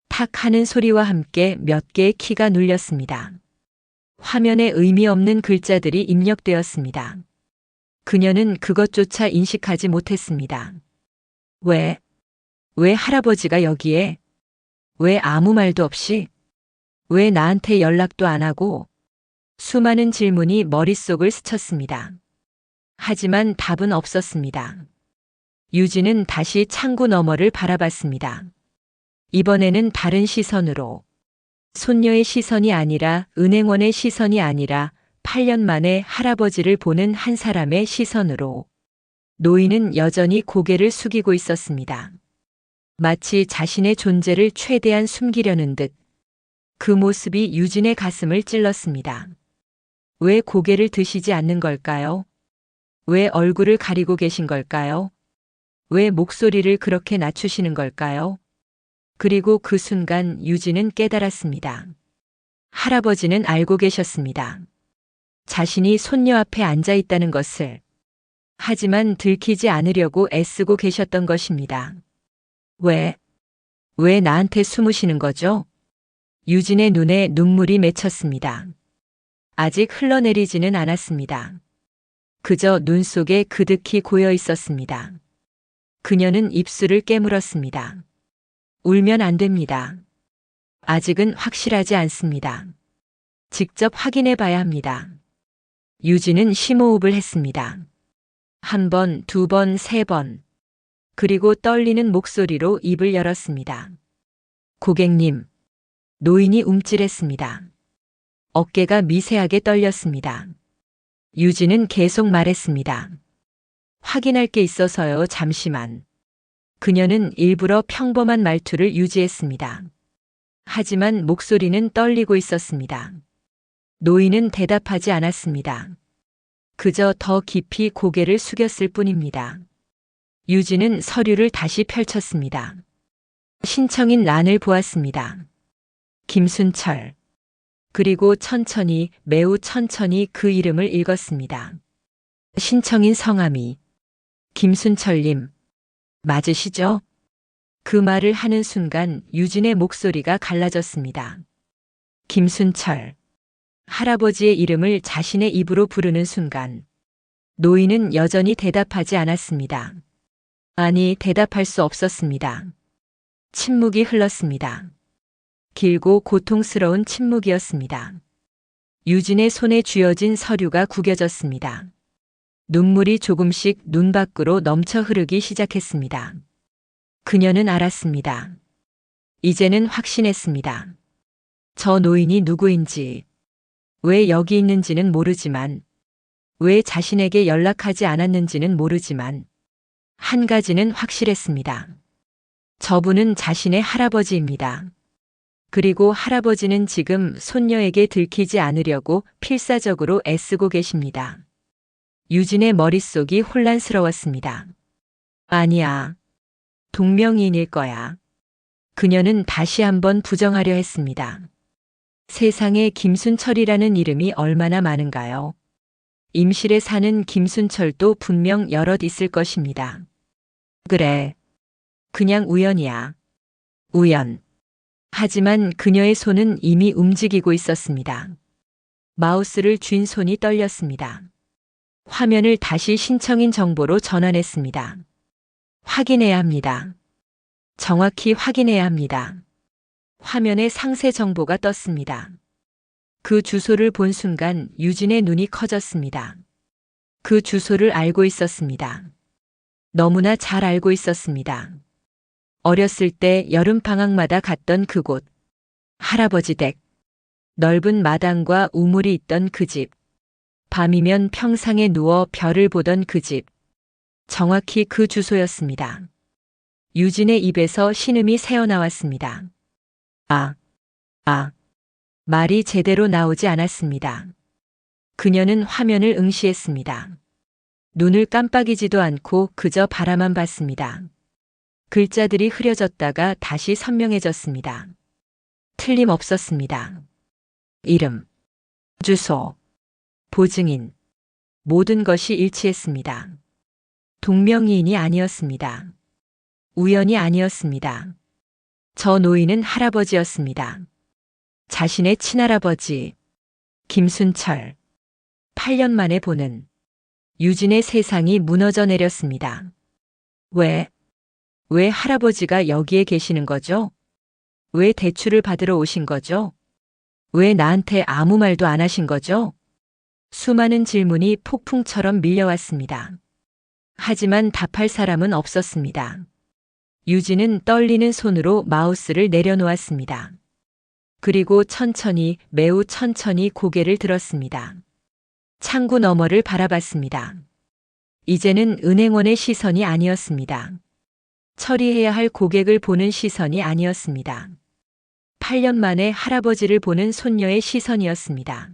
탁 하는 소리와 함께 몇 개의 키가 눌렸습니다. 화면에 의미 없는 글자들이 입력되었습니다. 그녀는 그것조차 인식하지 못했습니다. 왜 할아버지가 여기에? 왜 아무 말도 없이? 왜 나한테 연락도 안 하고? 수많은 질문이 머릿속을 스쳤습니다. 하지만 답은 없었습니다. 유진은 다시 창구 너머를 바라봤습니다. 이번에는 다른 시선으로. 손녀의 시선이 아니라 은행원의 시선이 아니라 8년 만에 할아버지를 보는 한 사람의 시선으로. 노인은 여전히 고개를 숙이고 있었습니다. 마치 자신의 존재를 최대한 숨기려는 듯. 그 모습이 유진의 가슴을 찔렀습니다. 왜 고개를 드시지 않는 걸까요? 왜 얼굴을 가리고 계신 걸까요? 왜 목소리를 그렇게 낮추시는 걸까요? 그리고 그 순간 유진은 깨달았습니다. 할아버지는 알고 계셨습니다. 자신이 손녀 앞에 앉아 있다는 것을. 하지만 들키지 않으려고 애쓰고 계셨던 것입니다. 왜 나한테 숨으시는 거죠? 유진의 눈에 눈물이 맺혔습니다. 아직 흘러내리지는 않았습니다. 그저 눈 속에 그득히 고여 있었습니다. 그녀는 입술을 깨물었습니다. 울면 안 됩니다. 아직은 확실하지 않습니다. 직접 확인해 봐야 합니다. 유진은 심호흡을 했습니다. 한 번, 두 번, 세 번. 그리고 떨리는 목소리로 입을 열었습니다. 고객님. 노인이 움찔했습니다. 어깨가 미세하게 떨렸습니다. 유진은 계속 말했습니다. 확인할 게 있어서요, 잠시만. 그녀는 일부러 평범한 말투를 유지했습니다. 하지만 목소리는 떨리고 있었습니다. 노인은 대답하지 않았습니다. 그저 더 깊이 고개를 숙였을 뿐입니다. 유진은 서류를 다시 펼쳤습니다. 신청인 란을 보았습니다. 김순철. 그리고 천천히, 매우 천천히 그 이름을 읽었습니다. 신청인 성함이 김순철님. 맞으시죠? 그 말을 하는 순간 유진의 목소리가 갈라졌습니다. 김순철. 할아버지의 이름을 자신의 입으로 부르는 순간 노인은 여전히 대답하지 않았습니다. 아니, 대답할 수 없었습니다. 침묵이 흘렀습니다. 길고 고통스러운 침묵이었습니다. 유진의 손에 쥐어진 서류가 구겨졌습니다. 눈물이 조금씩 눈 밖으로 넘쳐 흐르기 시작했습니다. 그녀는 알았습니다. 이제는 확신했습니다. 저 노인이 누구인지, 왜 여기 있는지는 모르지만, 왜 자신에게 연락하지 않았는지는 모르지만, 한 가지는 확실했습니다. 저분은 자신의 할아버지입니다. 그리고 할아버지는 지금 손녀에게 들키지 않으려고 필사적으로 애쓰고 계십니다. 유진의 머릿속이 혼란스러웠습니다. 아니야. 동명이인일 거야. 그녀는 다시 한번 부정하려 했습니다. 세상에 김순철이라는 이름이 얼마나 많은가요? 임실에 사는 김순철도 분명 여럿 있을 것입니다. 그래. 그냥 우연이야. 우연. 하지만 그녀의 손은 이미 움직이고 있었습니다. 마우스를 쥔 손이 떨렸습니다. 화면을 다시 신청인 정보로 전환했습니다. 확인해야 합니다. 정확히 확인해야 합니다. 화면에 상세 정보가 떴습니다. 그 주소를 본 순간 유진의 눈이 커졌습니다. 그 주소를 알고 있었습니다. 너무나 잘 알고 있었습니다. 어렸을 때 여름방학마다 갔던 그곳. 할아버지 댁. 넓은 마당과 우물이 있던 그 집. 밤이면 평상에 누워 별을 보던 그 집. 정확히 그 주소였습니다. 유진의 입에서 신음이 새어나왔습니다. 말이 제대로 나오지 않았습니다. 그녀는 화면을 응시했습니다. 눈을 깜빡이지도 않고 그저 바라만 봤습니다. 글자들이 흐려졌다가 다시 선명해졌습니다. 틀림없었습니다. 이름, 주소, 보증인, 모든 것이 일치했습니다. 동명이인이 아니었습니다. 우연이 아니었습니다. 저 노인은 할아버지였습니다. 자신의 친할아버지, 김순철. 8년 만에 보는 유진의 세상이 무너져 내렸습니다. 왜 할아버지가 여기에 계시는 거죠? 왜 대출을 받으러 오신 거죠? 왜 나한테 아무 말도 안 하신 거죠? 수많은 질문이 폭풍처럼 밀려왔습니다. 하지만 답할 사람은 없었습니다. 유진은 떨리는 손으로 마우스를 내려놓았습니다. 그리고 천천히, 매우 천천히 고개를 들었습니다. 창구 너머를 바라봤습니다. 이제는 은행원의 시선이 아니었습니다. 처리해야 할 고객을 보는 시선이 아니었습니다. 8년 만에 할아버지를 보는 손녀의 시선이었습니다.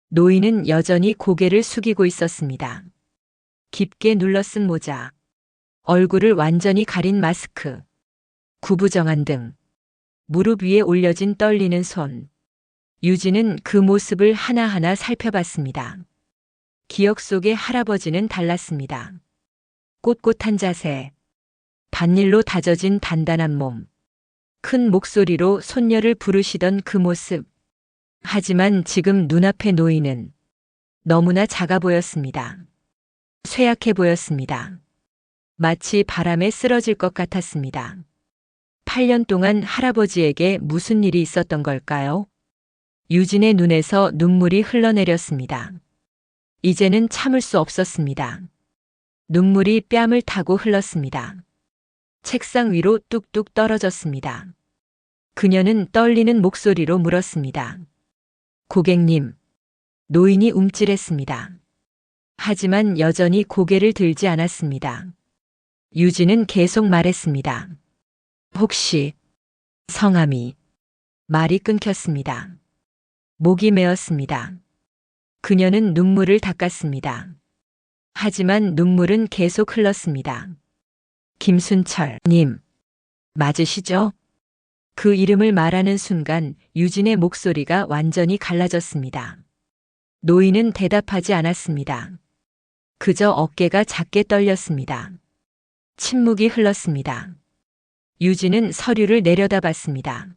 노인은 여전히 고개를 숙이고 있었습니다. 깊게 눌러 쓴 모자, 얼굴을 완전히 가린 마스크, 구부정한 등, 무릎 위에 올려진 떨리는 손. 유진은 그 모습을 하나하나 살펴봤습니다. 기억 속의 할아버지는 달랐습니다. 꼿꼿한 자세, 반일로 다져진 단단한 몸, 큰 목소리로 손녀를 부르시던 그 모습. 하지만 지금 눈앞의 노인은 너무나 작아 보였습니다. 쇠약해 보였습니다. 마치 바람에 쓰러질 것 같았습니다. 8년 동안 할아버지에게 무슨 일이 있었던 걸까요? 유진의 눈에서 눈물이 흘러내렸습니다. 이제는 참을 수 없었습니다. 눈물이 뺨을 타고 흘렀습니다. 책상 위로 뚝뚝 떨어졌습니다. 그녀는 떨리는 목소리로 물었습니다. 고객님. 노인이 움찔했습니다. 하지만 여전히 고개를 들지 않았습니다. 유진은 계속 말했습니다. 혹시 성함이. 말이 끊겼습니다. 목이 메었습니다. 그녀는 눈물을 닦았습니다. 하지만 눈물은 계속 흘렀습니다. 김순철 님, 맞으시죠? 그 이름을 말하는 순간 유진의 목소리가 완전히 갈라졌습니다. 노인은 대답하지 않았습니다. 그저 어깨가 작게 떨렸습니다. 침묵이 흘렀습니다. 유진은 서류를 내려다봤습니다.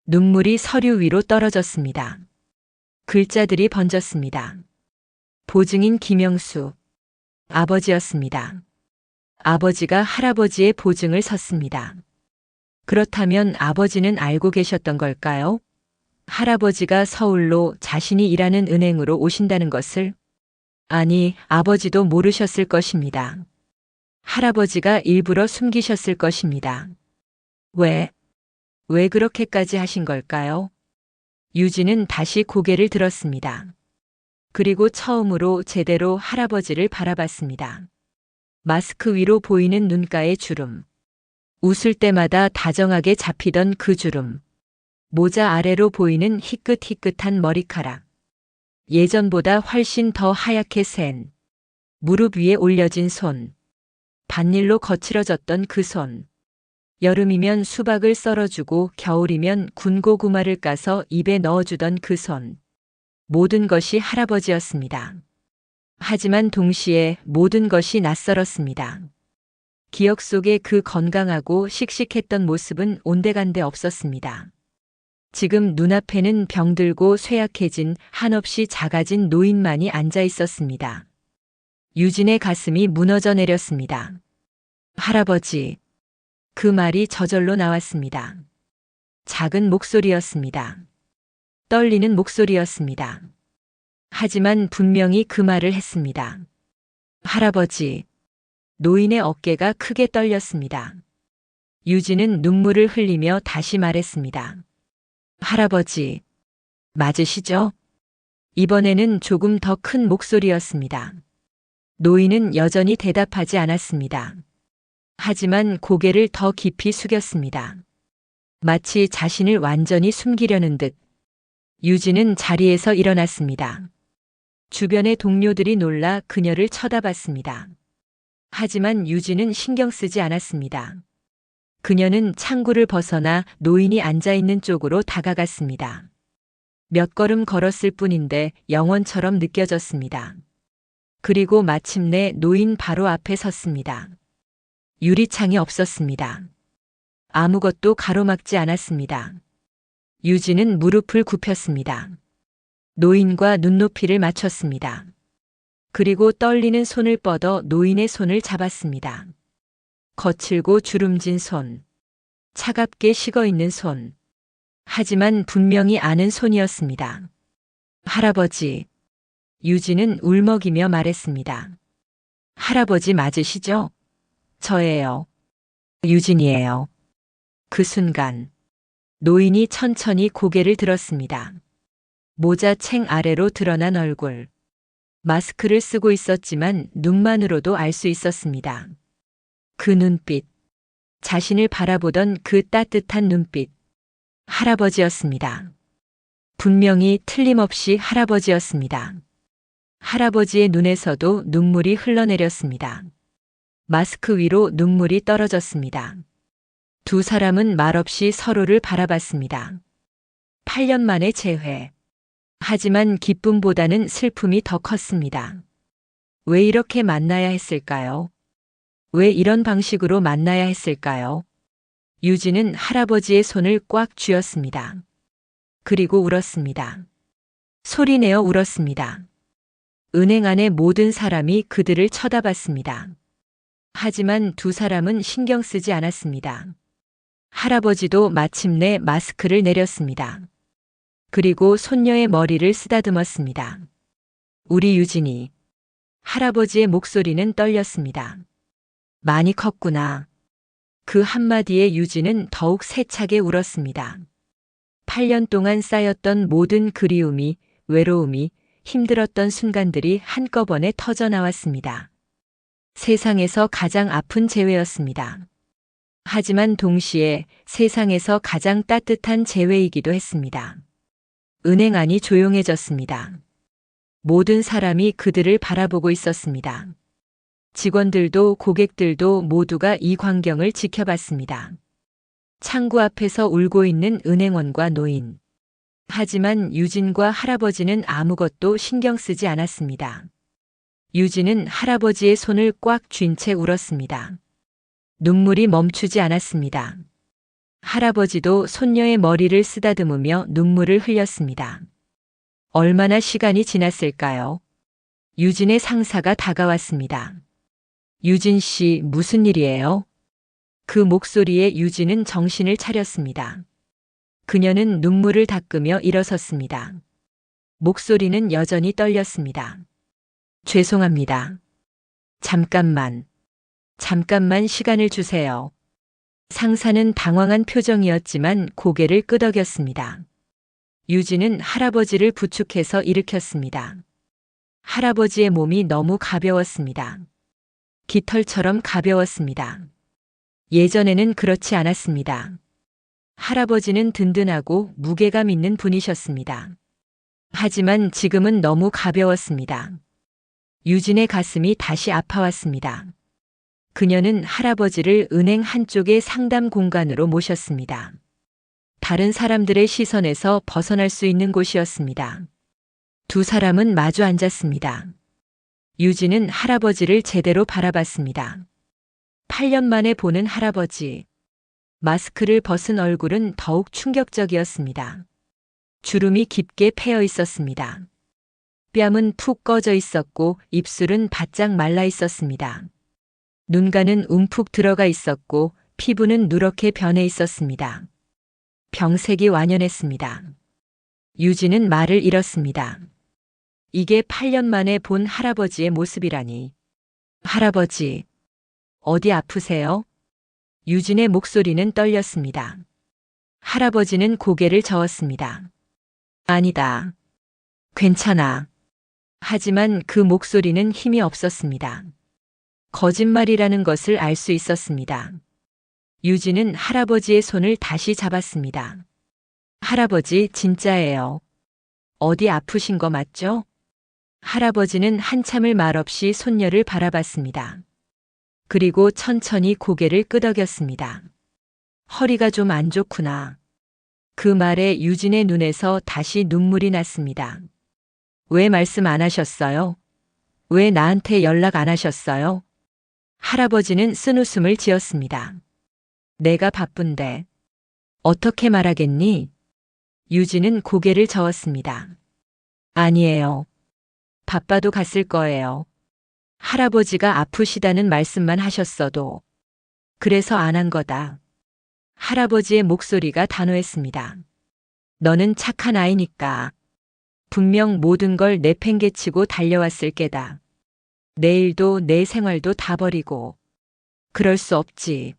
눈물이 서류 위로 떨어졌습니다. 글자들이 번졌습니다. 보증인 김영수. 아버지였습니다. 아버지가 할아버지의 보증을 섰습니다. 그렇다면 아버지는 알고 계셨던 걸까요? 할아버지가 서울로 자신이 일하는 은행으로 오신다는 것을? 아니, 아버지도 모르셨을 것입니다. 할아버지가 일부러 숨기셨을 것입니다. 왜 그렇게까지 하신 걸까요? 유진은 다시 고개를 들었습니다. 그리고 처음으로 제대로 할아버지를 바라봤습니다. 마스크 위로 보이는 눈가의 주름. 웃을 때마다 다정하게 잡히던 그 주름. 모자 아래로 보이는 희끗희끗한 머리카락. 예전보다 훨씬 더 하얗게 센. 무릎 위에 올려진 손. 반일로 거칠어졌던 그 손. 여름이면 수박을 썰어주고 겨울이면 군고구마를 까서 입에 넣어주던 그 손. 모든 것이 할아버지였습니다. 하지만 동시에 모든 것이 낯설었습니다. 기억 속에 그 건강하고 씩씩했던 모습은 온데간데 없었습니다. 지금 눈앞에는 병들고 쇠약해진 한없이 작아진 노인만이 앉아 있었습니다. 유진의 가슴이 무너져 내렸습니다. 할아버지. 그 말이 저절로 나왔습니다. 작은 목소리였습니다. 떨리는 목소리였습니다. 하지만 분명히 그 말을 했습니다. 할아버지. 노인의 어깨가 크게 떨렸습니다. 유진은 눈물을 흘리며 다시 말했습니다. 할아버지. 맞으시죠? 이번에는 조금 더 큰 목소리였습니다. 노인은 여전히 대답하지 않았습니다. 하지만 고개를 더 깊이 숙였습니다. 마치 자신을 완전히 숨기려는 듯. 유진은 자리에서 일어났습니다. 주변의 동료들이 놀라 그녀를 쳐다봤습니다. 하지만 유진은 신경 쓰지 않았습니다. 그녀는 창구를 벗어나 노인이 앉아 있는 쪽으로 다가갔습니다. 몇 걸음 걸었을 뿐인데 영원처럼 느껴졌습니다. 그리고 마침내 노인 바로 앞에 섰습니다. 유리창이 없었습니다. 아무것도 가로막지 않았습니다. 유진은 무릎을 굽혔습니다. 노인과 눈높이를 맞췄습니다. 그리고 떨리는 손을 뻗어 노인의 손을 잡았습니다. 거칠고 주름진 손. 차갑게 식어있는 손. 하지만 분명히 아는 손이었습니다. 할아버지. 유진은 울먹이며 말했습니다. 할아버지 맞으시죠? 저예요. 유진이에요. 그 순간 노인이 천천히 고개를 들었습니다. 모자챙 아래로 드러난 얼굴. 마스크를 쓰고 있었지만 눈만으로도 알 수 있었습니다. 그 눈빛. 자신을 바라보던 그 따뜻한 눈빛. 할아버지였습니다. 분명히 틀림없이 할아버지였습니다. 할아버지의 눈에서도 눈물이 흘러내렸습니다. 마스크 위로 눈물이 떨어졌습니다. 두 사람은 말없이 서로를 바라봤습니다. 8년 만의 재회. 하지만 기쁨보다는 슬픔이 더 컸습니다. 왜 이렇게 만나야 했을까요? 왜 이런 방식으로 만나야 했을까요? 유진은 할아버지의 손을 꽉 쥐었습니다. 그리고 울었습니다. 소리내어 울었습니다. 은행 안의 모든 사람이 그들을 쳐다봤습니다. 하지만 두 사람은 신경 쓰지 않았습니다. 할아버지도 마침내 마스크를 내렸습니다. 그리고 손녀의 머리를 쓰다듬었습니다. 우리 유진이. 할아버지의 목소리는 떨렸습니다. 많이 컸구나. 그 한마디에 유진은 더욱 세차게 울었습니다. 8년 동안 쌓였던 모든 그리움이, 외로움이, 힘들었던 순간들이 한꺼번에 터져 나왔습니다. 세상에서 가장 아픈 재회였습니다. 하지만 동시에 세상에서 가장 따뜻한 재회이기도 했습니다. 은행 안이 조용해졌습니다. 모든 사람이 그들을 바라보고 있었습니다. 직원들도 고객들도 모두가 이 광경을 지켜봤습니다. 창구 앞에서 울고 있는 은행원과 노인. 하지만 유진과 할아버지는 아무것도 신경 쓰지 않았습니다. 유진은 할아버지의 손을 꽉 쥔 채 울었습니다. 눈물이 멈추지 않았습니다. 할아버지도 손녀의 머리를 쓰다듬으며 눈물을 흘렸습니다. 얼마나 시간이 지났을까요? 유진의 상사가 다가왔습니다. 유진 씨, 무슨 일이에요? 그 목소리에 유진은 정신을 차렸습니다. 그녀는 눈물을 닦으며 일어섰습니다. 목소리는 여전히 떨렸습니다. 죄송합니다. 잠깐만 시간을 주세요. 상사는 당황한 표정이었지만 고개를 끄덕였습니다. 유진은 할아버지를 부축해서 일으켰습니다. 할아버지의 몸이 너무 가벼웠습니다. 깃털처럼 가벼웠습니다. 예전에는 그렇지 않았습니다. 할아버지는 든든하고 무게감 있는 분이셨습니다. 하지만 지금은 너무 가벼웠습니다. 유진의 가슴이 다시 아파왔습니다. 그녀는 할아버지를 은행 한쪽의 상담 공간으로 모셨습니다. 다른 사람들의 시선에서 벗어날 수 있는 곳이었습니다. 두 사람은 마주 앉았습니다. 유진은 할아버지를 제대로 바라봤습니다. 8년 만에 보는 할아버지. 마스크를 벗은 얼굴은 더욱 충격적이었습니다. 주름이 깊게 패여 있었습니다. 뺨은 푹 꺼져 있었고 입술은 바짝 말라 있었습니다. 눈가는 움푹 들어가 있었고 피부는 누렇게 변해 있었습니다. 병색이 완연했습니다. 유진은 말을 잃었습니다. 이게 8년 만에 본 할아버지의 모습이라니. 할아버지, 어디 아프세요? 유진의 목소리는 떨렸습니다. 할아버지는 고개를 저었습니다. 아니다. 괜찮아. 하지만 그 목소리는 힘이 없었습니다. 거짓말이라는 것을 알 수 있었습니다. 유진은 할아버지의 손을 다시 잡았습니다. 할아버지, 진짜예요. 어디 아프신 거 맞죠? 할아버지는 한참을 말없이 손녀를 바라봤습니다. 그리고 천천히 고개를 끄덕였습니다. 허리가 좀 안 좋구나. 그 말에 유진의 눈에서 다시 눈물이 났습니다. 왜 말씀 안 하셨어요? 왜 나한테 연락 안 하셨어요? 할아버지는 쓴웃음을 지었습니다. 내가 바쁜데. 어떻게 말하겠니? 유진은 고개를 저었습니다. 아니에요. 바빠도 갔을 거예요. 할아버지가 아프시다는 말씀만 하셨어도. 그래서 안 한 거다. 할아버지의 목소리가 단호했습니다. 너는 착한 아이니까. 분명 모든 걸 내팽개치고 달려왔을 게다. 내 일도 내 생활도 다 버리고. 그럴 수 없지.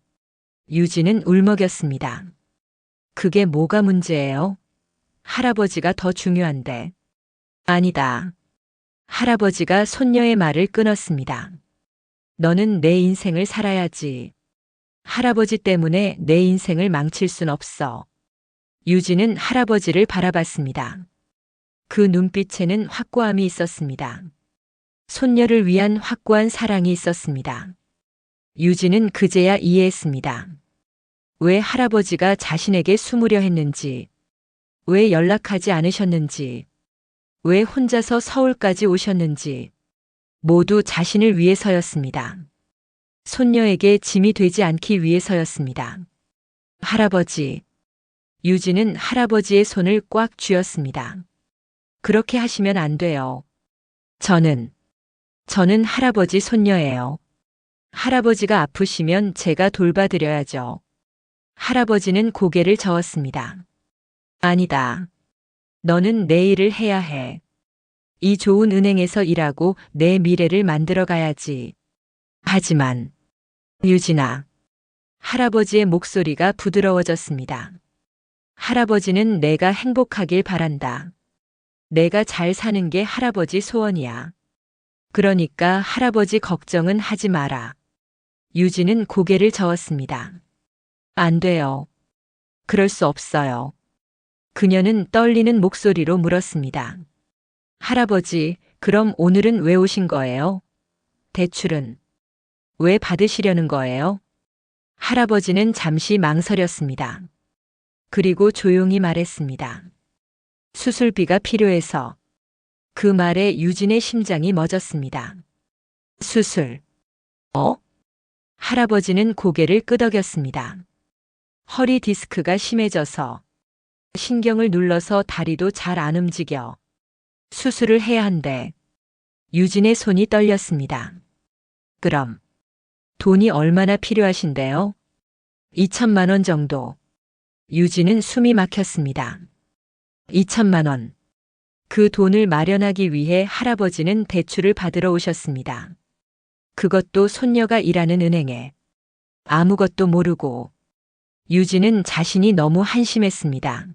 유진은 울먹였습니다. 그게 뭐가 문제예요? 할아버지가 더 중요한데. 아니다. 할아버지가 손녀의 말을 끊었습니다. 너는 내 인생을 살아야지. 할아버지 때문에 내 인생을 망칠 순 없어. 유진은 할아버지를 바라봤습니다. 그 눈빛에는 확고함이 있었습니다. 손녀를 위한 확고한 사랑이 있었습니다. 유진은 그제야 이해했습니다. 왜 할아버지가 자신에게 숨으려 했는지, 왜 연락하지 않으셨는지, 왜 혼자서 서울까지 오셨는지, 모두 자신을 위해서였습니다. 손녀에게 짐이 되지 않기 위해서였습니다. 할아버지. 유진은 할아버지의 손을 꽉 쥐었습니다. 그렇게 하시면 안 돼요. 저는 할아버지 손녀예요. 할아버지가 아프시면 제가 돌봐드려야죠. 할아버지는 고개를 저었습니다. 아니다. 너는 내 일을 해야 해. 이 좋은 은행에서 일하고 내 미래를 만들어 가야지. 하지만, 유진아. 할아버지의 목소리가 부드러워졌습니다. 할아버지는 내가 행복하길 바란다. 내가 잘 사는 게 할아버지 소원이야. 그러니까 할아버지 걱정은 하지 마라. 유진은 고개를 저었습니다. 안 돼요. 그럴 수 없어요. 그녀는 떨리는 목소리로 물었습니다. 할아버지, 그럼 오늘은 왜 오신 거예요? 대출은 왜 받으시려는 거예요? 할아버지는 잠시 망설였습니다. 그리고 조용히 말했습니다. 수술비가 필요해서. 그 말에 유진의 심장이 멎었습니다. 수술. 할아버지는 고개를 끄덕였습니다. 허리 디스크가 심해져서. 신경을 눌러서 다리도 잘 안 움직여. 수술을 해야 한대. 유진의 손이 떨렸습니다. 그럼 돈이 얼마나 필요하신데요? 2천만 원 정도. 유진은 숨이 막혔습니다. 2천만 원. 그 돈을 마련하기 위해 할아버지는 대출을 받으러 오셨습니다. 그것도 손녀가 일하는 은행에. 아무것도 모르고. 유진은 자신이 너무 한심했습니다.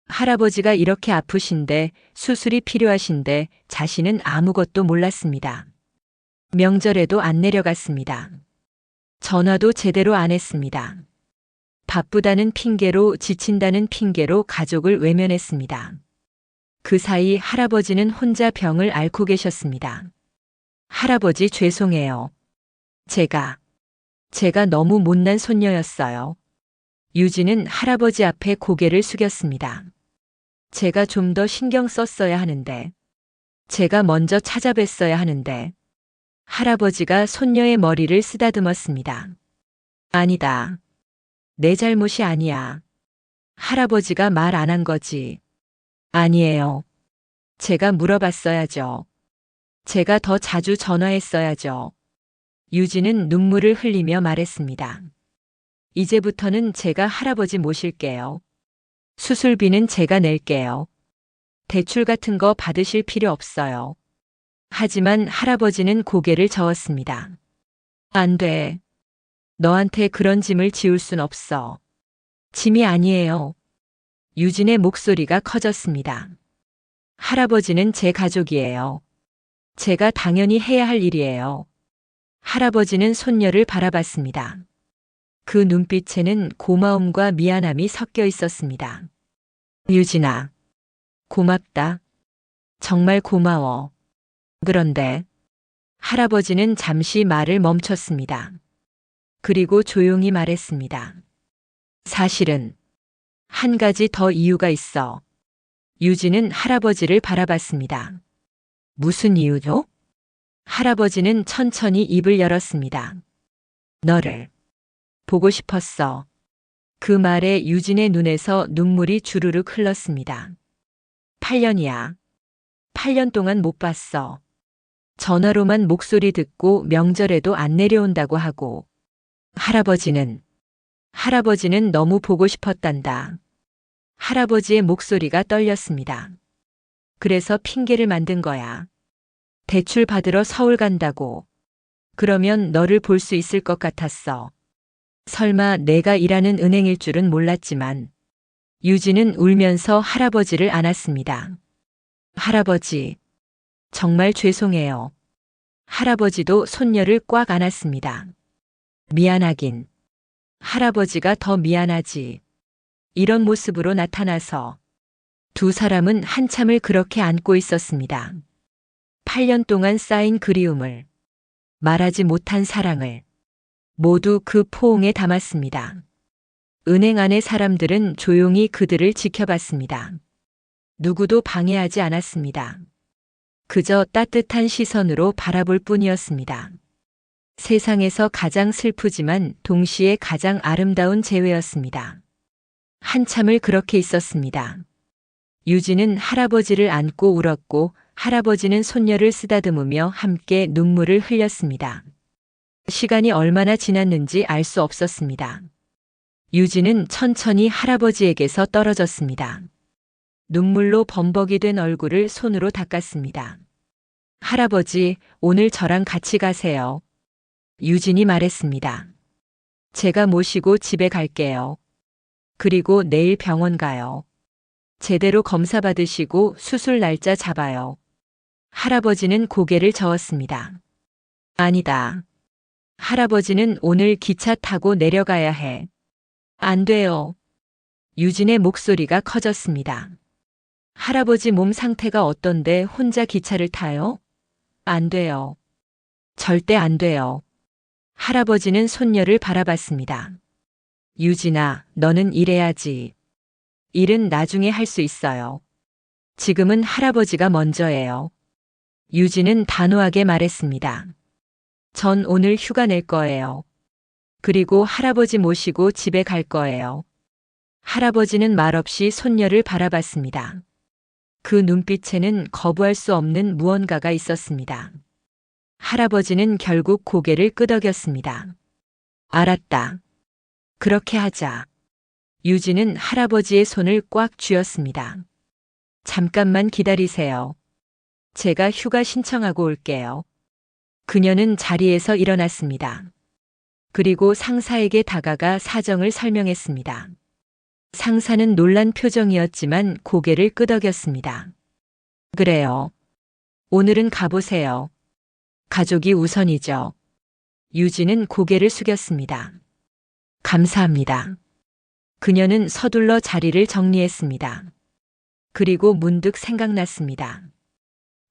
할아버지가 이렇게 아프신데 수술이 필요하신데 자신은 아무것도 몰랐습니다. 명절에도 안 내려갔습니다. 전화도 제대로 안 했습니다. 바쁘다는 핑계로 지친다는 핑계로 가족을 외면했습니다. 그 사이 할아버지는 혼자 병을 앓고 계셨습니다. 할아버지 죄송해요. 제가 제가 너무 못난 손녀였어요. 유진은 할아버지 앞에 고개를 숙였습니다. 제가 좀 더 신경 썼어야 하는데, 제가 먼저 찾아뵀어야 하는데, 할아버지가 손녀의 머리를 쓰다듬었습니다. 아니다. 내 잘못이 아니야. 할아버지가 말 안 한 거지. 아니에요. 제가 물어봤어야죠. 제가 더 자주 전화했어야죠. 유진은 눈물을 흘리며 말했습니다. 이제부터는 제가 할아버지 모실게요. 수술비는 제가 낼게요. 대출 같은 거 받으실 필요 없어요. 하지만 할아버지는 고개를 저었습니다. 안 돼. 너한테 그런 짐을 지울 순 없어. 짐이 아니에요. 유진의 목소리가 커졌습니다. 할아버지는 제 가족이에요. 제가 당연히 해야 할 일이에요. 할아버지는 손녀를 바라봤습니다. 그 눈빛에는 고마움과 미안함이 섞여 있었습니다. 유진아, 고맙다. 정말 고마워. 그런데 할아버지는 잠시 말을 멈췄습니다. 그리고 조용히 말했습니다. 사실은 한 가지 더 이유가 있어. 유진은 할아버지를 바라봤습니다. 무슨 이유죠? 할아버지는 천천히 입을 열었습니다. 너를 보고 싶었어. 그 말에 유진의 눈에서 눈물이 주르륵 흘렀습니다. 8년이야. 8년 동안 못 봤어. 전화로만 목소리 듣고 명절에도 안 내려온다고 하고. 할아버지는 너무 보고 싶었단다. 할아버지의 목소리가 떨렸습니다. 그래서 핑계를 만든 거야. 대출 받으러 서울 간다고. 그러면 너를 볼 수 있을 것 같았어. 설마 내가 일하는 은행일 줄은 몰랐지만. 유진은 울면서 할아버지를 안았습니다. 할아버지, 정말 죄송해요. 할아버지도 손녀를 꽉 안았습니다. 미안하긴. 할아버지가 더 미안하지. 이런 모습으로 나타나서. 두 사람은 한참을 그렇게 안고 있었습니다. 8년 동안 쌓인 그리움을, 말하지 못한 사랑을 모두 그 포옹에 담았습니다. 은행 안의 사람들은 조용히 그들을 지켜봤습니다. 누구도 방해하지 않았습니다. 그저 따뜻한 시선으로 바라볼 뿐이었습니다. 세상에서 가장 슬프지만 동시에 가장 아름다운 재회였습니다. 한참을 그렇게 있었습니다. 유진은 할아버지를 안고 울었고 할아버지는 손녀를 쓰다듬으며 함께 눈물을 흘렸습니다. 시간이 얼마나 지났는지 알 수 없었습니다. 유진은 천천히 할아버지에게서 떨어졌습니다. 눈물로 범벅이 된 얼굴을 손으로 닦았습니다. 할아버지, 오늘 저랑 같이 가세요. 유진이 말했습니다. 제가 모시고 집에 갈게요. 그리고 내일 병원 가요. 제대로 검사 받으시고 수술 날짜 잡아요. 할아버지는 고개를 저었습니다. 아니다. 할아버지는 오늘 기차 타고 내려가야 해. 안 돼요. 유진의 목소리가 커졌습니다. 할아버지 몸 상태가 어떤데 혼자 기차를 타요? 안 돼요. 절대 안 돼요. 할아버지는 손녀를 바라봤습니다. 유진아, 너는 일해야지. 일은 나중에 할 수 있어요. 지금은 할아버지가 먼저예요. 유진은 단호하게 말했습니다. 전 오늘 휴가 낼 거예요. 그리고 할아버지 모시고 집에 갈 거예요. 할아버지는 말없이 손녀를 바라봤습니다. 그 눈빛에는 거부할 수 없는 무언가가 있었습니다. 할아버지는 결국 고개를 끄덕였습니다. 알았다. 그렇게 하자. 유진은 할아버지의 손을 꽉 쥐었습니다. 잠깐만 기다리세요. 제가 휴가 신청하고 올게요. 그녀는 자리에서 일어났습니다. 그리고 상사에게 다가가 사정을 설명했습니다. 상사는 놀란 표정이었지만 고개를 끄덕였습니다. 그래요. 오늘은 가보세요. 가족이 우선이죠. 유진은 고개를 숙였습니다. 감사합니다. 그녀는 서둘러 자리를 정리했습니다. 그리고 문득 생각났습니다.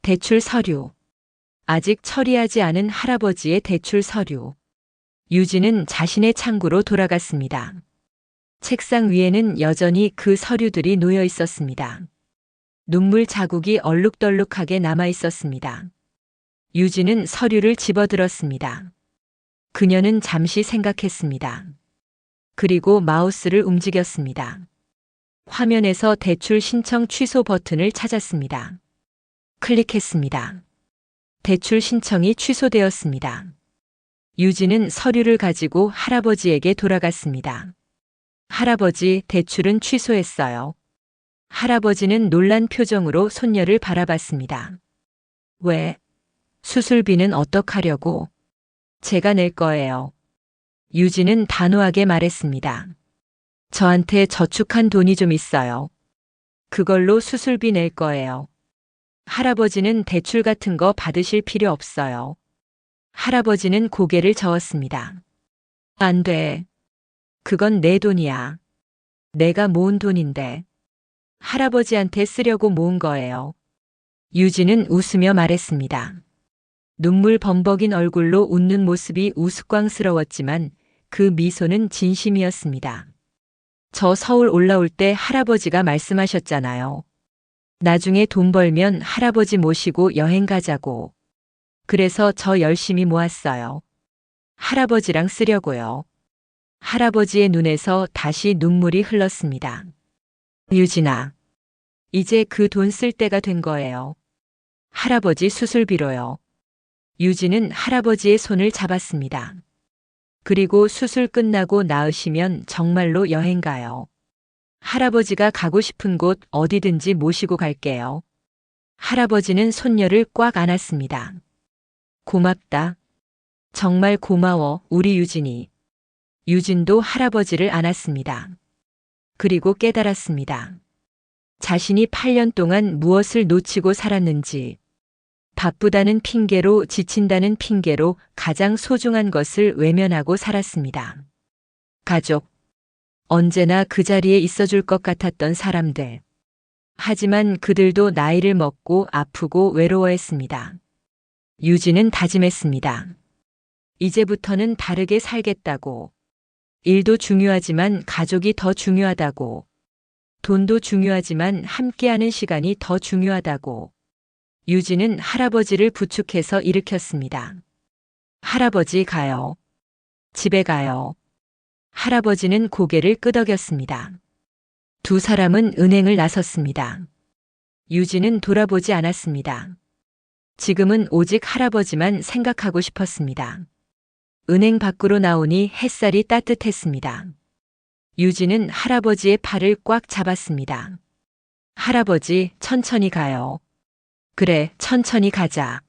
대출 서류. 아직 처리하지 않은 할아버지의 대출 서류. 유진은 자신의 창구로 돌아갔습니다. 책상 위에는 여전히 그 서류들이 놓여 있었습니다. 눈물 자국이 얼룩덜룩하게 남아 있었습니다. 유진은 서류를 집어들었습니다. 그녀는 잠시 생각했습니다. 그리고 마우스를 움직였습니다. 화면에서 대출 신청 취소 버튼을 찾았습니다. 클릭했습니다. 대출 신청이 취소되었습니다. 유진은 서류를 가지고 할아버지에게 돌아갔습니다. 할아버지, 대출은 취소했어요. 할아버지는 놀란 표정으로 손녀를 바라봤습니다. 왜? 수술비는 어떡하려고? 제가 낼 거예요. 유진은 단호하게 말했습니다. 저한테 저축한 돈이 좀 있어요. 그걸로 수술비 낼 거예요. 할아버지는 대출 같은 거 받으실 필요 없어요. 할아버지는 고개를 저었습니다. 안 돼. 그건 내 돈이야. 내가 모은 돈인데. 할아버지한테 쓰려고 모은 거예요. 유진은 웃으며 말했습니다. 눈물 범벅인 얼굴로 웃는 모습이 우스꽝스러웠지만 그 미소는 진심이었습니다. 저 서울 올라올 때 할아버지가 말씀하셨잖아요. 나중에 돈 벌면 할아버지 모시고 여행 가자고. 그래서 저 열심히 모았어요. 할아버지랑 쓰려고요. 할아버지의 눈에서 다시 눈물이 흘렀습니다. 유진아, 이제 그 돈 쓸 때가 된 거예요. 할아버지 수술비로요. 유진은 할아버지의 손을 잡았습니다. 그리고 수술 끝나고 나으시면 정말로 여행 가요. 할아버지가 가고 싶은 곳 어디든지 모시고 갈게요. 할아버지는 손녀를 꽉 안았습니다. 고맙다. 정말 고마워, 우리 유진이. 유진도 할아버지를 안았습니다. 그리고 깨달았습니다. 자신이 8년 동안 무엇을 놓치고 살았는지, 바쁘다는 핑계로, 지친다는 핑계로 가장 소중한 것을 외면하고 살았습니다. 가족. 언제나 그 자리에 있어줄 것 같았던 사람들. 하지만 그들도 나이를 먹고 아프고 외로워했습니다. 유진은 다짐했습니다. 이제부터는 다르게 살겠다고. 일도 중요하지만 가족이 더 중요하다고. 돈도 중요하지만 함께하는 시간이 더 중요하다고. 유진은 할아버지를 부축해서 일으켰습니다. 할아버지 가요. 집에 가요. 할아버지는 고개를 끄덕였습니다. 두 사람은 은행을 나섰습니다. 유진은 돌아보지 않았습니다. 지금은 오직 할아버지만 생각하고 싶었습니다. 은행 밖으로 나오니 햇살이 따뜻했습니다. 유진은 할아버지의 팔을 꽉 잡았습니다. 할아버지, 천천히 가요. 그래, 천천히 가자.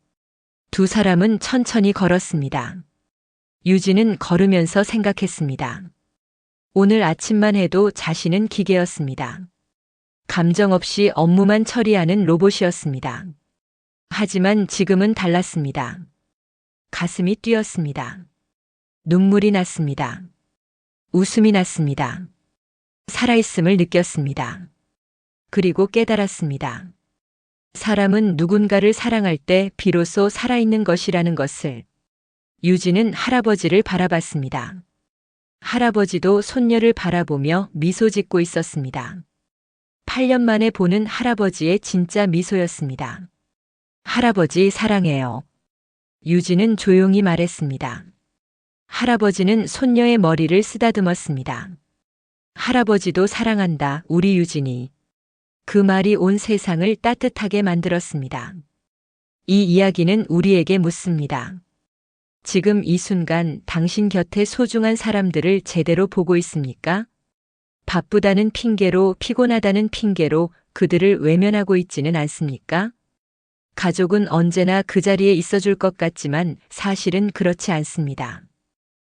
두 사람은 천천히 걸었습니다. 유진은 걸으면서 생각했습니다. 오늘 아침만 해도 자신은 기계였습니다. 감정 없이 업무만 처리하는 로봇이었습니다. 하지만 지금은 달랐습니다. 가슴이 뛰었습니다. 눈물이 났습니다. 웃음이 났습니다. 살아있음을 느꼈습니다. 그리고 깨달았습니다. 사람은 누군가를 사랑할 때 비로소 살아있는 것이라는 것을. 유진은 할아버지를 바라봤습니다. 할아버지도 손녀를 바라보며 미소 짓고 있었습니다. 8년 만에 보는 할아버지의 진짜 미소였습니다. 할아버지 사랑해요. 유진은 조용히 말했습니다. 할아버지는 손녀의 머리를 쓰다듬었습니다. 할아버지도 사랑한다, 우리 유진이. 그 말이 온 세상을 따뜻하게 만들었습니다. 이 이야기는 우리에게 묻습니다. 지금 이 순간 당신 곁에 소중한 사람들을 제대로 보고 있습니까? 바쁘다는 핑계로, 피곤하다는 핑계로 그들을 외면하고 있지는 않습니까? 가족은 언제나 그 자리에 있어줄 것 같지만 사실은 그렇지 않습니다.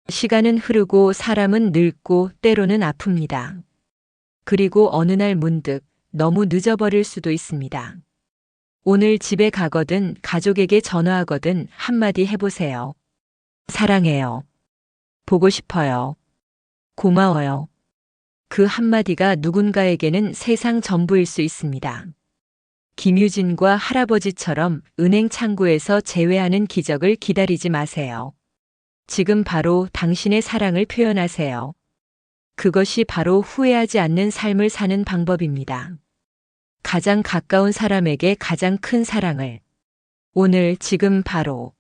시간은 흐르고 사람은 늙고 때로는 아픕니다. 그리고 어느 날 문득 너무 늦어버릴 수도 있습니다. 오늘 집에 가거든 가족에게 전화하거든 한마디 해보세요. 사랑해요. 보고 싶어요. 고마워요. 그 한마디가 누군가에게는 세상 전부일 수 있습니다. 김유진과 할아버지처럼 은행 창구에서 재회하는 기적을 기다리지 마세요. 지금 바로 당신의 사랑을 표현하세요. 그것이 바로 후회하지 않는 삶을 사는 방법입니다. 가장 가까운 사람에게 가장 큰 사랑을 오늘 지금 바로